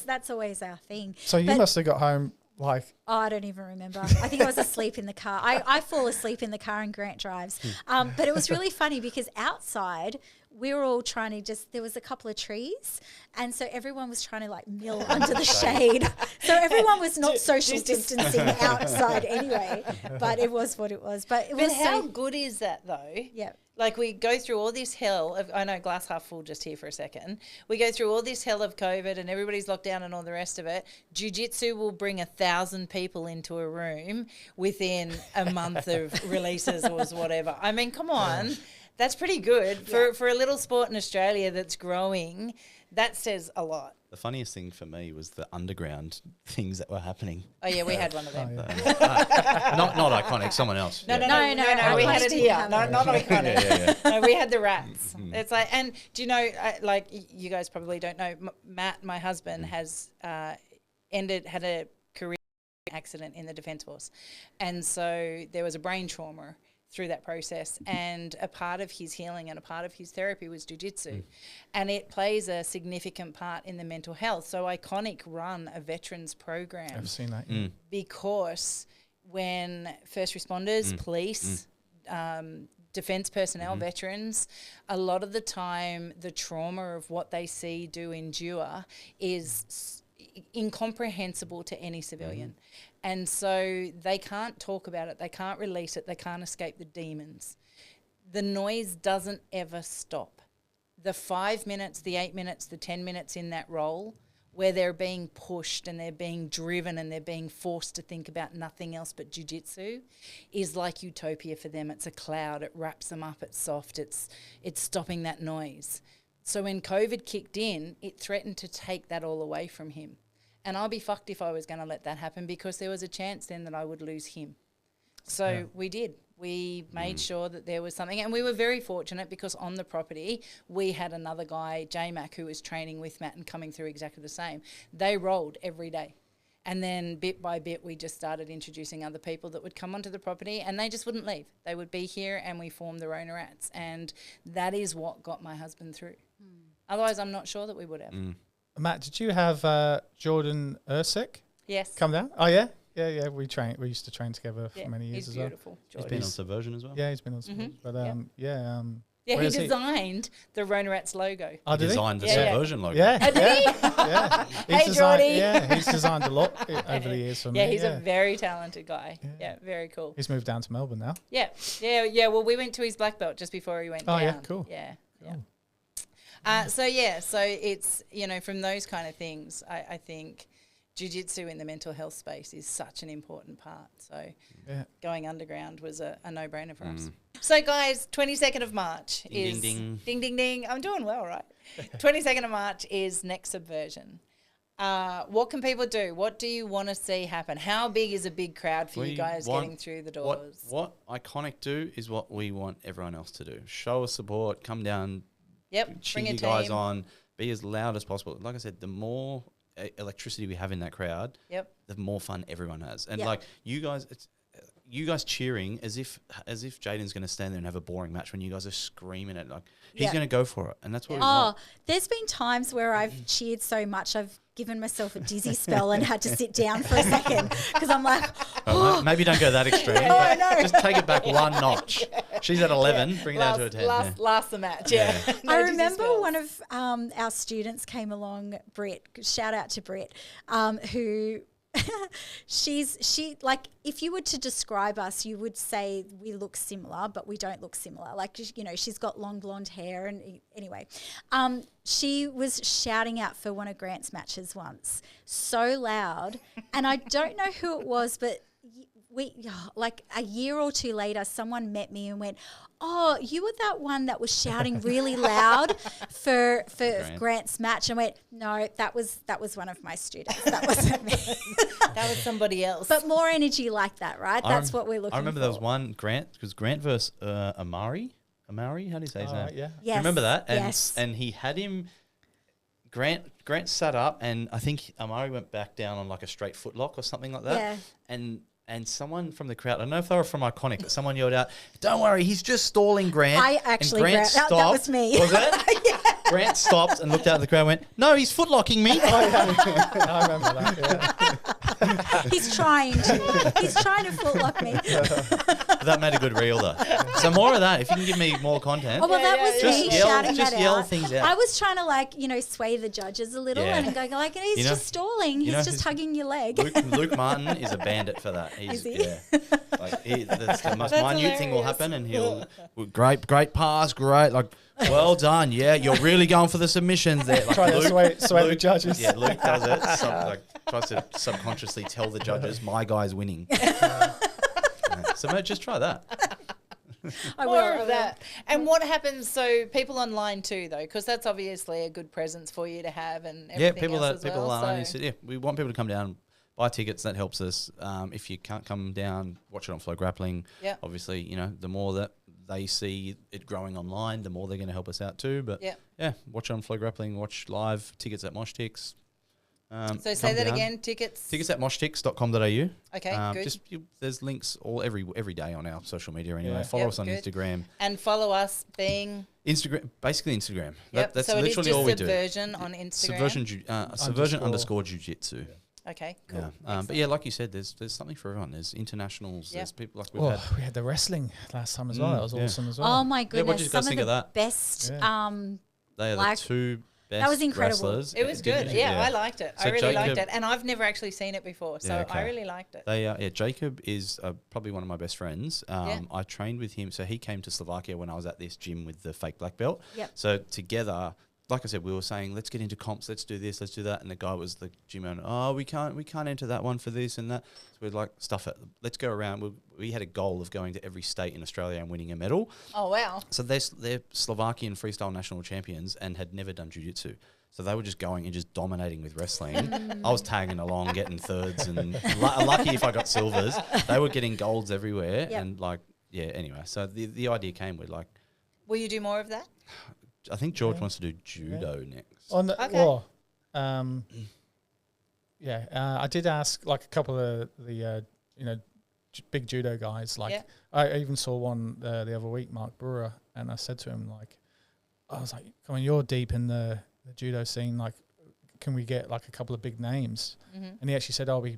that's always our thing. So you must have got home like... Oh, I don't even remember. I think I was asleep in the car. I fall asleep in the car and Grant drives. But it was really funny because outside... we were all trying to there was a couple of trees, and so everyone was trying to like mill under the shade. So everyone was not social distancing outside anyway, but it was what it was. But how good is that though? Yeah. Like we go through all this hell of, I know glass half full just here for a second. We go through all this hell of COVID and everybody's locked down and all the rest of it. Jiu-Jitsu will bring 1,000 people into a room within a month of releases or whatever. I mean, come on. That's pretty good for a little sport in Australia that's growing. That says a lot. The funniest thing for me was the underground things that were happening. Oh yeah, we had one of them. Not iconic, someone else. No. We had it here. Not iconic. No, we had the rats. It's like, and do you know, like you guys probably don't know, Matt, my husband, has had a career accident in the Defence Force, and so there was a brain trauma through that process, and a part of his healing and a part of his therapy was jiu-jitsu, and it plays a significant part in the mental health. So Iconic run a veterans program. I've seen that. Because when first responders, police, defence personnel, veterans, a lot of the time the trauma of what they endure is incomprehensible to any civilian. And so they can't talk about it, they can't release it, they can't escape the demons. The noise doesn't ever stop. The 5 minutes, the 8 minutes, the 10 minutes in that role where they're being pushed and they're being driven and they're being forced to think about nothing else but jiu-jitsu is like utopia for them. It's a cloud, it wraps them up, it's soft, it's stopping that noise. So when COVID kicked in, it threatened to take that all away from him. And I'll be fucked if I was going to let that happen, because there was a chance then that I would lose him. So we did. We made sure that there was something. And we were very fortunate because on the property, we had another guy, J-Mac, who was training with Matt and coming through exactly the same. They rolled every day. And then bit by bit, we just started introducing other people that would come onto the property, and they just wouldn't leave. They would be here, and we formed the Rona Rats. And that is what got my husband through. Otherwise, I'm not sure that we would have. Matt, did you have Jordan Ersic? Yes. Come down? Oh, yeah? Yeah. We used to train together for many years as well. He's beautiful. He's been on Subversion as well. Yeah, he's been on Subversion. But Yeah, Where he is he? designed the Rona Rats logo. Oh, did he? Designed the Yeah, yeah. Subversion logo. Yeah. Oh, did he? Yeah. Hey, designed, Geordie. yeah, he's designed a lot over the years for me. Yeah, he's a very talented guy. Yeah. Yeah, very cool. He's moved down to Melbourne now. Yeah, yeah. Well, we went to his black belt just before he went Oh, down. yeah, cool. Yeah, Cool. yeah. So it's, from those kind of things, I think jiu-jitsu in the mental health space is such an important part. So Yeah. going underground was a no-brainer for us. So guys, 22nd of March Ding, is ding, ding ding ding. I'm doing well, right? 22nd of March is next Subversion. What can people do? What do you want to see happen? How big is a big crowd for you guys getting through the doors? What Iconic do is what we want everyone else to do. Show us support, come down, Yep, cheer bring a you guys team. on, be as loud as possible. Like I said, the more electricity we have in that crowd, Yep. the more fun everyone has. And Yep. like you guys cheering as if Jaden's going to stand there and have a boring match when you guys are screaming it. Like he's Yeah. going to go for it, and that's what we Oh, want. there's been times where I've cheered so much I've given myself a dizzy spell and had to sit down for a second because I'm like, Maybe don't go that extreme. Oh, I know. Just take it back one notch. She's at 11. Bring it down to a 10. Last the match, yeah. No I dizzy remember spells. one of our students came along, Britt, shout out to Britt, who she like, if you were to describe us, you would say we look similar, but we don't look similar. Like, she's got long blonde hair, and anyway, she was shouting out for one of Grant's matches once so loud, and I don't know who it was, but we, like a year or two later, someone met me and went, "Oh, you were that one that was shouting really loud for Grant's match." And I went, "No, that was one of my students. That wasn't me." That was somebody else. But more energy like that, right? That's what we're looking for. I remember there was one Grant versus Amari. Amari, how do you say his name? Yeah. Do Yes. you remember that? And Yes. and he had him. Grant sat up, and I think Amari went back down on like a straight footlock or something like that. Yeah. And someone from the crowd, I don't know if they were from Iconic, but someone yelled out, "Don't worry, he's just stalling Grant." I actually, and Grant that stopped. was me. Was it? Grant stopped and looked out at the crowd and went, "No, he's footlocking me." I remember that. Yeah. He's trying to footlock me. That made a good reel though. So more of that. If you can give me more content. Oh, well, that was Just me yell- shouting just that yell out. things out. I was trying to sway the judges a little Yeah. and go like, he's just stalling. He's just hugging your leg. Luke Martin is a bandit for that. He's, Is he? yeah. That's the most minute thing will hilarious. happen, and he'll great pass, great, like well done, yeah, you're really going for the submissions there. Like Try to sway the judges. Yeah, Luke does it. Tries to subconsciously tell the judges, my guy's winning. Yeah. So mate, just try that. I More will. of that. And what happens, so people online too, though, because that's obviously a good presence for you to have and everything Yeah, people else that as people well, are. so. Yeah, we want people to come down, buy tickets. That helps us. If you can't come down, watch it on Flow Grappling. Yeah. Obviously, the more that they see it growing online, the more they're going to help us out too. But Yeah. watch it on Flow Grappling. Watch live tickets at Moshtix. So say that again, tickets. Tickets at moshtix.com.au. Okay, good. There's links every day on our social media anyway. Yeah. Follow Yep, us on good. Instagram. And follow us being... Instagram, basically Instagram. Yep, That's so it is literally just all we do. Subversion on Instagram. Subversion underscore jiu-jitsu. Okay, cool. Yeah. But yeah, like you said, there's something for everyone. There's internationals. Yep. There's people like we've Oh, had. we had the wrestling last time as well. That was yeah. awesome as well. Oh my what goodness! did you guys Some of think the of that? best. Yeah. They are like, the two best that was incredible. wrestlers. It was good. Yeah, I liked it. So I really liked Jacob- it. And I've never actually seen it before, so Yeah, okay. I really liked it. Jacob is probably one of my best friends. Yeah. I trained with him. So he came to Slovakia when I was at this gym with the fake black belt. Yep. So together, like I said, we were saying, let's get into comps, let's do this, let's do that. And the guy was the gym owner, oh, we can't enter that one for this and that. So we're like, stuff it. Let's go around. We had a goal of going to every state in Australia and winning a medal. Oh, wow. So they're Slovakian freestyle national champions and had never done jiu-jitsu. So they were just going and just dominating with wrestling. I was tagging along, getting thirds, and lucky if I got silvers. They were getting golds everywhere. Yep. And anyway. So the idea came with Will you do more of that? I think George wants to do judo next. On the, Okay. well, I did ask a couple of the big judo guys. I even saw one the other week, Mark Brewer, and I said to him I was like, "Come on, you're deep in the judo scene. Can we get a couple of big names?" Mm-hmm. And he actually said, "Oh, we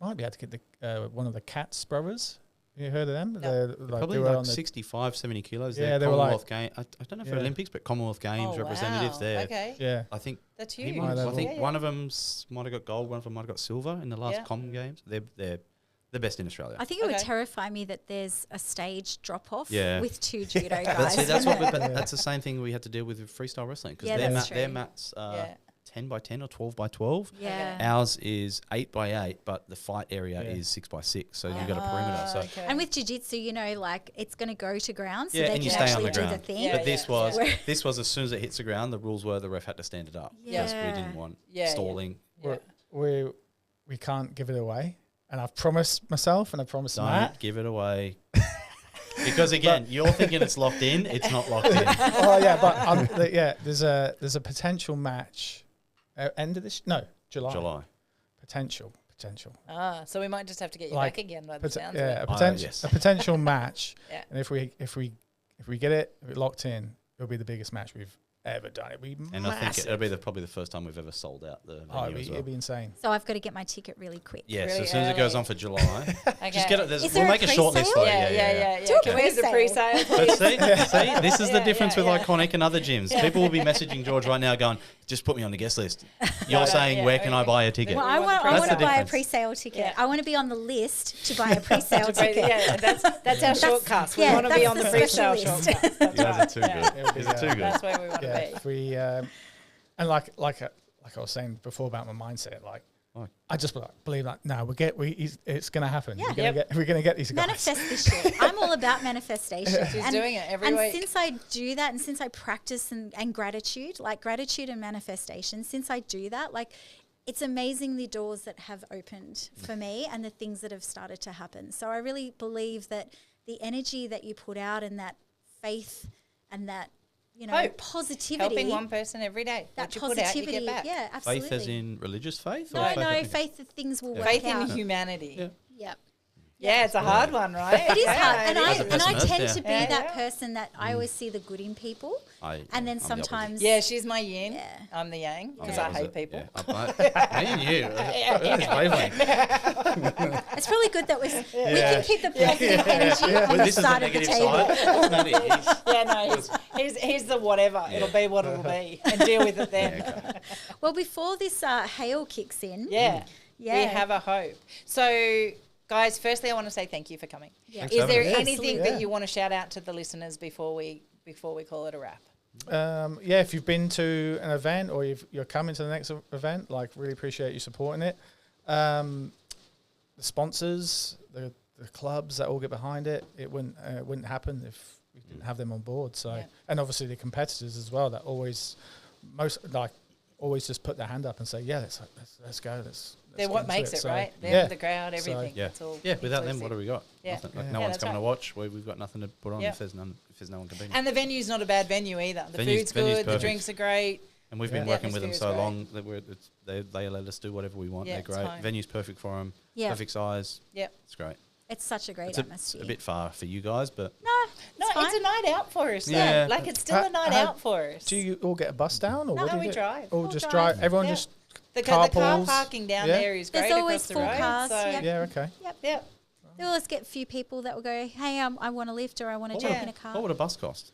might be able to get the one of the Katz brothers, You heard of them? No. They're Probably they were like on 65, 70 kilos. Yeah, They're they were Commonwealth game. I don't know if Yeah. Olympics, but Commonwealth Games Oh, representatives wow. there. Okay. yeah. I think That's he huge. might, I Yeah, think yeah. one of them might have got gold, one of them might have got silver in the last Yeah. Common Games. They're the best in Australia. I think it would Okay. terrify me that there's a stage drop off Yeah. with 2 judo But guys. see, that's what. But Yeah. that's the same thing we had to deal with freestyle wrestling because Yeah, their that's their true. mats are Yeah. 10 by 10 or 12 by 12. yeah. Ours is 8 by 8, but the fight area Yeah. is 6 by 6. So you've got a perimeter. So okay. And with jiu-jitsu, you know, like it's going to go to ground, so yeah, they and you can stay on actually the do ground. the thing. Yeah, But this yeah. was Where- this was as soon as it hits the ground, the rules were the ref had to stand it up. Yeah. Because we didn't want Yeah, stalling. Yeah. We can't give it away. And I've promised myself and I promised Don't Matt. give it away. Because again, you're thinking it's locked in. It's not locked in. Oh yeah, but yeah, there's a potential match. End of this? No, July. July. Potential. So we might just have to get you Like, back again by the sounds Yeah, of it. Yes. a potential match. Yeah. And if we get it, if it's locked in, it'll be the biggest match we've ever done. It'll be And massive. I think it'll be probably the first time we've ever sold out the venue as well. it'd be insane. So I've got to get my ticket really quick. Yeah, so really as soon as it goes early. on for July, Okay. just get it. Is We'll there a make a short list for pre-sale? you. Yeah. Do a Can we have the pre-sale. pre-sale, But please? see, this is the Yeah, difference yeah, with yeah. Iconic and other gyms. People will be messaging George right now going, just put me on the guest list. You're No, saying, yeah, where can I okay. buy a ticket? Well, We I want the want That's to the buy a difference. pre-sale ticket. Yeah. I want to be on the list to buy a pre-sale ticket. Yeah, that's our shortcast. We yeah, want to be that's on the the pre-sale special list. shortcast. That's You guys are right. too Yeah. good. Is it too good? That's where we want to Yeah, be. if we and like I was saying before about my mindset, like Like- I just believe that no, it's gonna happen. Yeah. We're gonna get these guys. Manifest this shit. I'm all about manifestation. She's and, doing it every and week. since I do that and since I practice and gratitude, like gratitude and manifestation, since I do that, like it's amazing the doors that have opened for me and the things that have started to happen. So I really believe that the energy that you put out and that faith and that, you know, Hope. positivity. Helping one person every day. that What you put out, you positivity. get back. Yeah, absolutely. Faith as in religious faith? no, faith that things will work Faith out. in humanity. Yeah. Yep. Yeah, it's a hard one, right? It is Yeah, hard, and it I is. As a and I pessimist, tend yeah. to be Yeah, that yeah. person that I always see the good in people, and then I'm the opposite. sometimes Yeah, she's my yin. Yeah. I'm the yang because Yeah. I hate people. Me and you. It's wavelength. it's really good that we can keep the positive energy on Well, the this is the side of the negative table. side. It's not it. Yeah, no, he's the whatever. It'll be what it'll be, and deal with it then. Well, before this hail kicks in, Yeah. yeah, We have a hope. So, guys, firstly, I want to say thank you for coming. Yeah. Thanks Is for there having us. anything Absolutely. that you want to shout out to the listeners before we call it a wrap? Yeah, if you've been to an event or you're coming to the next event, like really appreciate you supporting it. The sponsors, the clubs that all get behind it, it wouldn't happen if we didn't have them on board. So, Yeah. and obviously the competitors as well that always just put their hand up and say, yeah, let's go. They're get what into makes it, So, right? Them, yeah. the crowd, everything. Yeah. It's all Yeah, without them, inclusive. what have we got? Yeah. Nothing. Like Yeah. no Yeah, one's that's coming to right. watch. We've got nothing to put on Yeah. if there's no one competing. And the venue's not a bad venue either. The Venue's food's good, the perfect. drinks are great. And we've Yeah. been The working with them atmosphere so is long that they let us do whatever we want. Yeah, They're it's great. home. Venue's perfect for them. Yeah. Perfect size. Yep. It's great. It's such a great It's atmosphere. a bit far for you guys, but No, it's a night out for us. Yeah. Like it's still a night out for us. Do you all get a bus down or No, what do you we do? drive. Or We'll just drive. drive? Everyone Yeah. just the car carpools? parking down Yeah. there is There's great always across the full road. cars, So, yep. yeah, okay. yeah. They always get a few people that will go, hey, I want to lift or I want to jump in a car. what would a bus cost?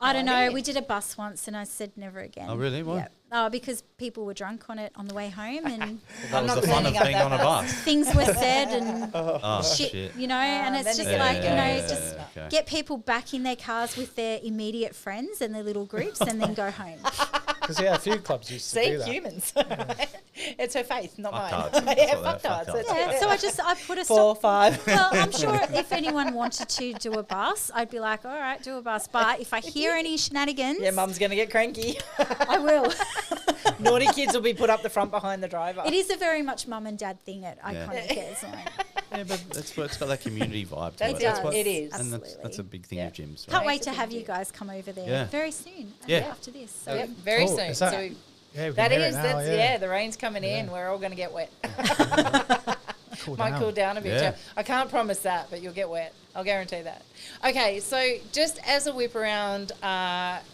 I don't Oh, know. really? We did a bus once and I said never again. Oh, really? Why? Yeah. Oh, because people were drunk on it on the way home and That was not the fun of cleaning up being that on a bus. things were said and Oh, shit, shit. you know, and it's then just you like, go, you know, yeah, just okay. get people back in their cars with their immediate friends and their little groups and then go home. Because a few clubs used to See, do that. humans. It's her faith, not mine. Fucktards. That's Yeah, what they're, fucktards. fucktards. That's Yeah, so I put a 4, stop. 5. Well, I'm sure if anyone wanted to do a bus, I'd be like, all right, do a bus. But if I hear any shenanigans, Yeah, mum's going to get cranky. I will. Naughty kids will be put up the front behind the driver. It is a very much mum and dad thing at Iconic, isn't it? Yeah, but it's got that community vibe to That's it. it. what- It is. And Absolutely. that's a big thing Yeah. of gyms. Can't Right? wait It's a to big have you deal. guys come over there Yeah. very soon. Yeah. After this. So Yep, very Cool. soon. Is that- So Yeah, we that can hear it is, now, that's, yeah, the rain's coming in. We're all going to get wet. cool Might down. cool down a bit. Yeah. Yeah. I can't promise that, but you'll get wet. I'll guarantee that. Okay, so just as a whip around,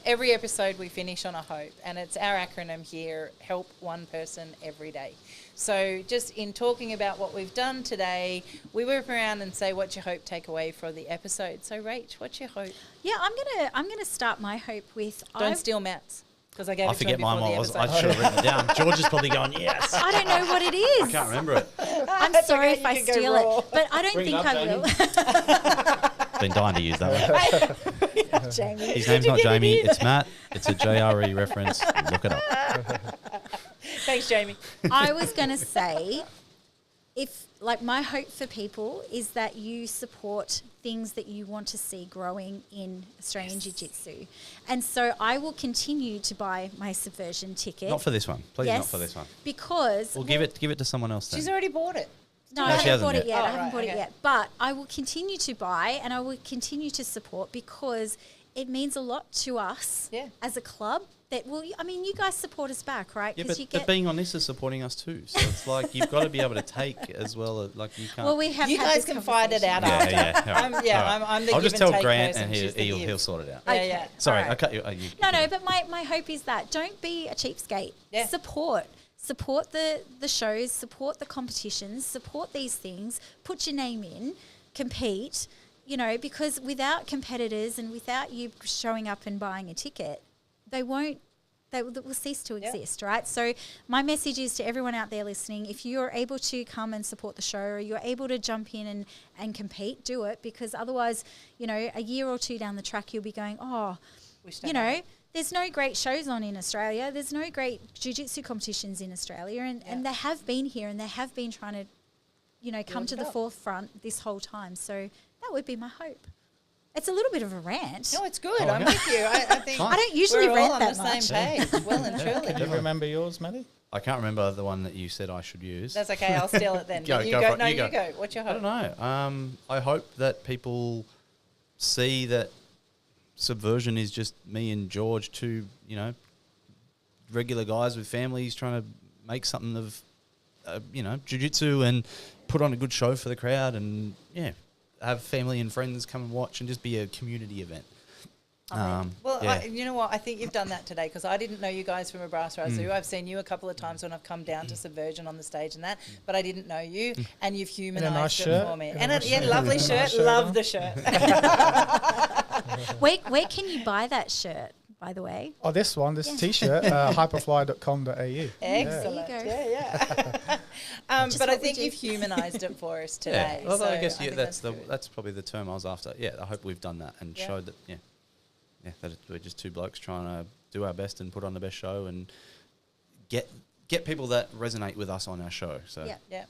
every episode we finish on a hope, and it's our acronym here, help one person every day. So just in talking about what we've done today, we whip around and say, what's your hope takeaway for the episode? So Rach, what's your hope? Yeah, I'm gonna start my hope with Don't steal Matt's, because I gave I it to forget him before mine. the I episode. should have written it down. George is probably going, yes. I don't know what it is. I can't remember it. I'm It's sorry okay, if I you can go steal raw. it, but I don't Bring it think up, I will. Been dying to use that one. Jamie. His name's not Jamie. It's Matt. It's a JRE reference. Look it up. Thanks, Jamie. I was going to say, my hope for people is that you support things that you want to see growing in Australian Jiu Jitsu. And so I will continue to buy my Subversion ticket. Not for this one. Please, Yes, not for this one. Because... We'll give it to someone else then. She's already bought it. No, No, I she haven't bought hasn't it yet. yet. Oh, I haven't right, bought okay. it yet. But I will continue to buy and I will continue to support because it means a lot to us as a club that, you guys support us back, right? Yeah, 'Cause but being on this is supporting us too. So it's like you've got to be able to take as well. Like you can't. Well, we have You had guys this can fight it out conversation. after. All right. I'm the I'll give just and tell take Grant person. and She's the he'll give. sort it out. Okay. Yeah. Sorry, All right. I cut you. No, but my hope is that don't be a cheapskate. Yeah. Support the shows, support the competitions, support these things, put your name in, compete, because without competitors and without you showing up and buying a ticket, they will cease to exist, right? So my message is to everyone out there listening, if you're able to come and support the show or you're able to jump in and compete, do it, because otherwise, a year or two down the track, you'll be going, there's no great shows on in Australia. There's no great jiu-jitsu competitions in Australia. And they have been here and they have been trying to, come to the forefront this whole time. So that would be my hope. It's a little bit of a rant. No, it's good. I'm with you. I think I don't usually we're rant all on that the much. same page. Well and truly. Do you remember yours, Maddie? I can't remember the one that you said I should use. That's okay. I'll steal it then. Go you for go. it. No, You you go. go. What's your I hope? don't know. I hope that people see that Subversion is just me and George, two, regular guys with families trying to make something of, jiu-jitsu and put on a good show for the crowd and, have family and friends come and watch and just be a community event. You know what? I think you've done that today because I didn't know you guys from a Brass Razoo. I've seen you a couple of times when I've come down to Subversion on the stage and that, but I didn't know you, and you've humanised it for me. And lovely shirt. Love the shirt. Where can you buy that shirt, by the way? Oh, this T-shirt, hyperfly.com.au. Excellent. There you go. Yeah. But I think you've humanised it for us today. Yeah. Although so I guess think good. that's probably the term I was after. Yeah, I hope we've done that and showed that. That we're just two blokes trying to do our best and put on the best show and get people that resonate with us on our show. So Yeah.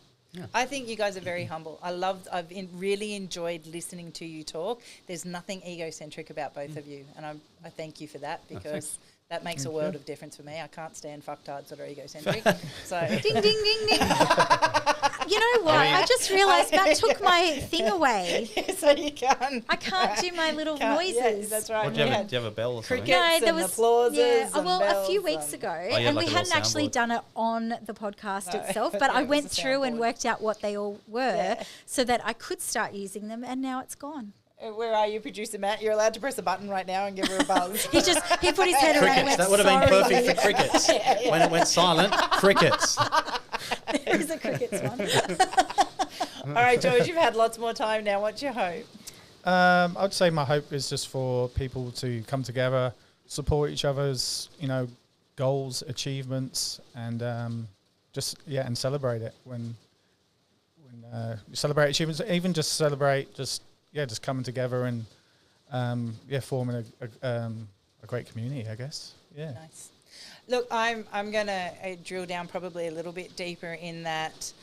I think you guys are very humble. I've really enjoyed listening to you talk. There's nothing egocentric about both of you, and I thank you for that because that makes a world of difference for me. I can't stand fucktards that are egocentric. So Ding, ding, ding, ding. You know what? I just realised Matt took my thing away. so you can't. I can't do my little Yeah, noises. that's right. do you have a bell or something? Cricket. No, there and was applauses and a few bells weeks and- ago, you had and like we a hadn't little actually soundboard? done it on the podcast No. itself. But Yeah, I it was went a through and soundboard. worked out what they all were, so that I could start using them. And now it's gone. Where are you, producer Matt? You're allowed to press a button right now and give her a buzz. He put his head around. And Crickets. went, That would have been "Sorry." perfect for crickets. When it went silent, crickets. There's a crickets one. All right, George, you've had lots more time now. What's your hope? I'd say my hope is just for people to come together, support each other's, goals, achievements, and and celebrate it when you celebrate achievements. Even just celebrate, just coming together and forming a great community, I guess. Yeah. Nice. Look, I'm going to drill down probably a little bit deeper in that.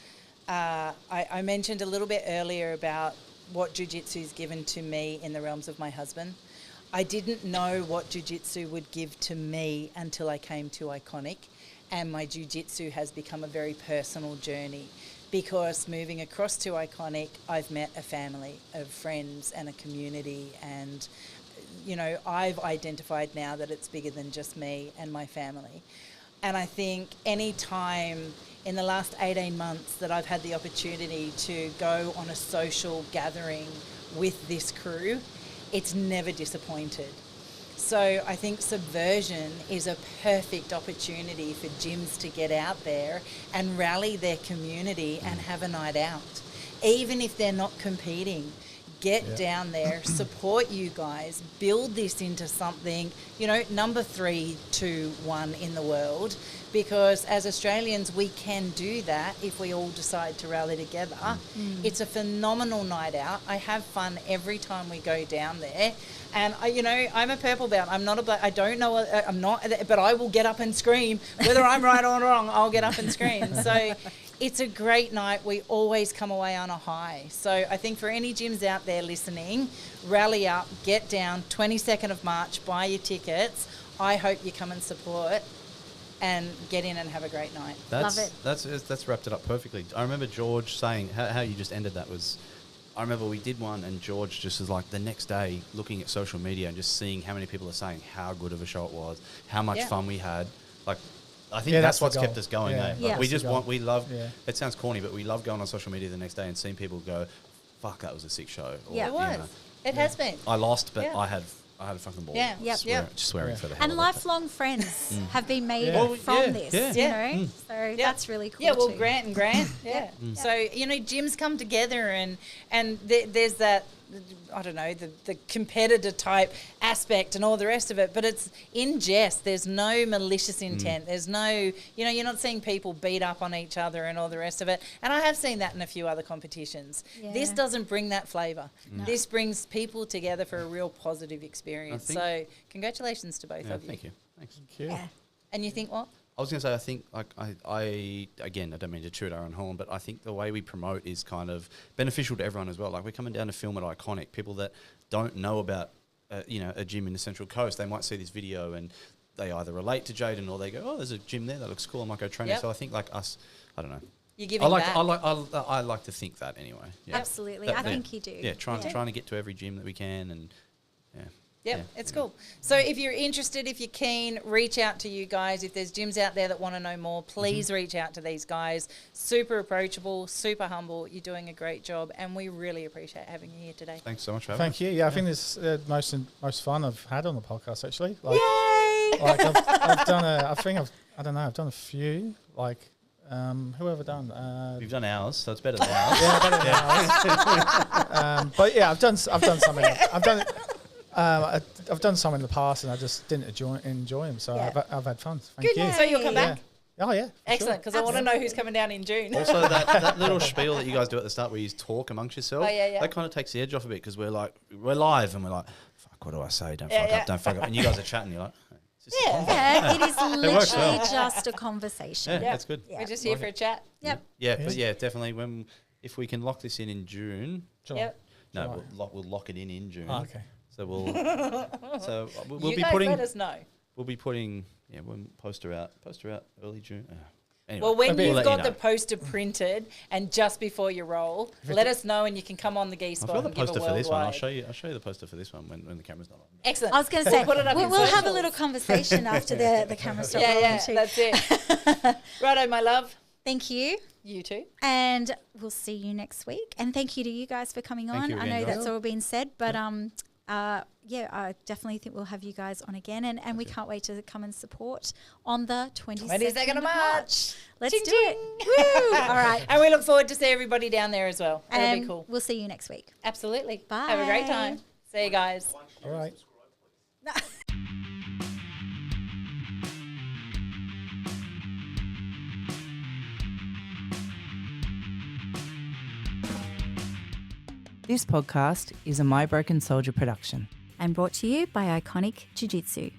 I mentioned a little bit earlier about what jiu-jitsu's given to me in the realms of my husband. I didn't know what jiu-jitsu would give to me until I came to Iconic, and my jiu-jitsu has become a very personal journey because moving across to Iconic, I've met a family of friends and a community, and I've identified now that it's bigger than just me and my family. And I think any time in the last 18 months that I've had the opportunity to go on a social gathering with this crew, it's never disappointed. So I think Subversion is a perfect opportunity for gyms to get out there and rally their community and have a night out. Even if they're not competing, get down there, support you guys, build this into something, number 3, 2, 1 in the world, because as Australians, we can do that if we all decide to rally together. It's a phenomenal night out. I have fun every time we go down there. And I'm a purple belt. I'm not a black. I don't know. I'm not, but I will get up and scream. Whether I'm right or wrong, I'll get up and scream. So it's a great night. We always come away on a high. So I think for any gyms out there listening, rally up, get down. 22nd of March, buy your tickets. I hope you come and support and get in and have a great night. Love it. That's wrapped it up perfectly. I remember George saying how you just ended that was. I remember we did one and George just was like the next day looking at social media and just seeing how many people are saying how good of a show it was, how much fun we had. Like, I think that's what's kept us going. Like we love, it sounds corny, but we love going on social media the next day and seeing people go, fuck, that was a sick show. Or, it was. It has been. I lost, but I had a fucking ball. Swearing for the hell and of lifelong friends have been made from this, So that's really cool. Yeah, well, too. Grant and Grant. So, gyms come together and there's that, I don't know, the competitor type aspect and all the rest of it, but it's in jest. There's no malicious intent. There's no, you're not seeing people beat up on each other and all the rest of it. And I have seen that in a few other competitions. Yeah. This doesn't bring that flavour. No. This brings people together for a real positive experience. So congratulations to both of you. Thank you. Thanks. Thank you. Yeah. And you think what? I was going to say, I think, again, I don't mean to toot our own horn, but I think the way we promote is kind of beneficial to everyone as well. Like, we're coming down to film at Iconic. People that don't know about, a gym in the Central Coast, they might see this video and they either relate to Jaden or they go, oh, there's a gym there, that looks cool, I might go train there. So I think, like us, I don't know. You're giving back. I like to think that anyway. Yeah. Absolutely. I think you do. Yeah, trying to get to every gym that we can and, It's cool. So if you're interested, if you're keen, reach out to you guys. If there's gyms out there that want to know more, please reach out to these guys. Super approachable, super humble. You're doing a great job, and we really appreciate having you here today. Thanks so much for having us. Thank you. Yeah, I think this is the most fun I've had on the podcast, actually. Like, Yay! Like I've done I've done a few. Like, who have I done? You've done ours, so it's better than ours. Yeah, better than ours. But yeah, I've done something. I've done some in the past, and I just didn't enjoy them. So I've had fun. Thank you. So you'll come back? Oh yeah. Excellent, because I want to know who's coming down in June. Also, that little spiel that you guys do at the start where you talk amongst yourself, that kind of takes the edge off a bit, because we're live and we're like, fuck, what do I say? Don't fuck up. And you guys are chatting, you're like, it is literally just a conversation. Yeah, that's good. We're just here for a chat. Yep. Yeah, but definitely if we can lock this in June. Yep. No, we'll lock it in June. Oh, okay. So we'll you be guys putting. Let us know. We'll be putting we'll poster out early June. Anyway, well, when you've got the poster printed and just before you roll, let us know and you can come on the Gi Spot. I've got the poster for this one. I'll show you the poster for this one when the camera's not on. Excellent. I was going to say we'll have a little conversation after the camera stops. Yeah, that's it. Righto, my love. Thank you. You too. And we'll see you next week. And thank you to you guys for coming on. I know that's all been said, but I definitely think we'll have you guys on again, and we can't wait to come and support on the 22nd of March. Let's do it. Woo! All right. And we look forward to see everybody down there as well. That'll be cool. We'll see you next week. Absolutely. Bye. Have a great time. See you guys. All right. This podcast is a My Broken Soldier production. And brought to you by Iconic Jiu Jitsu.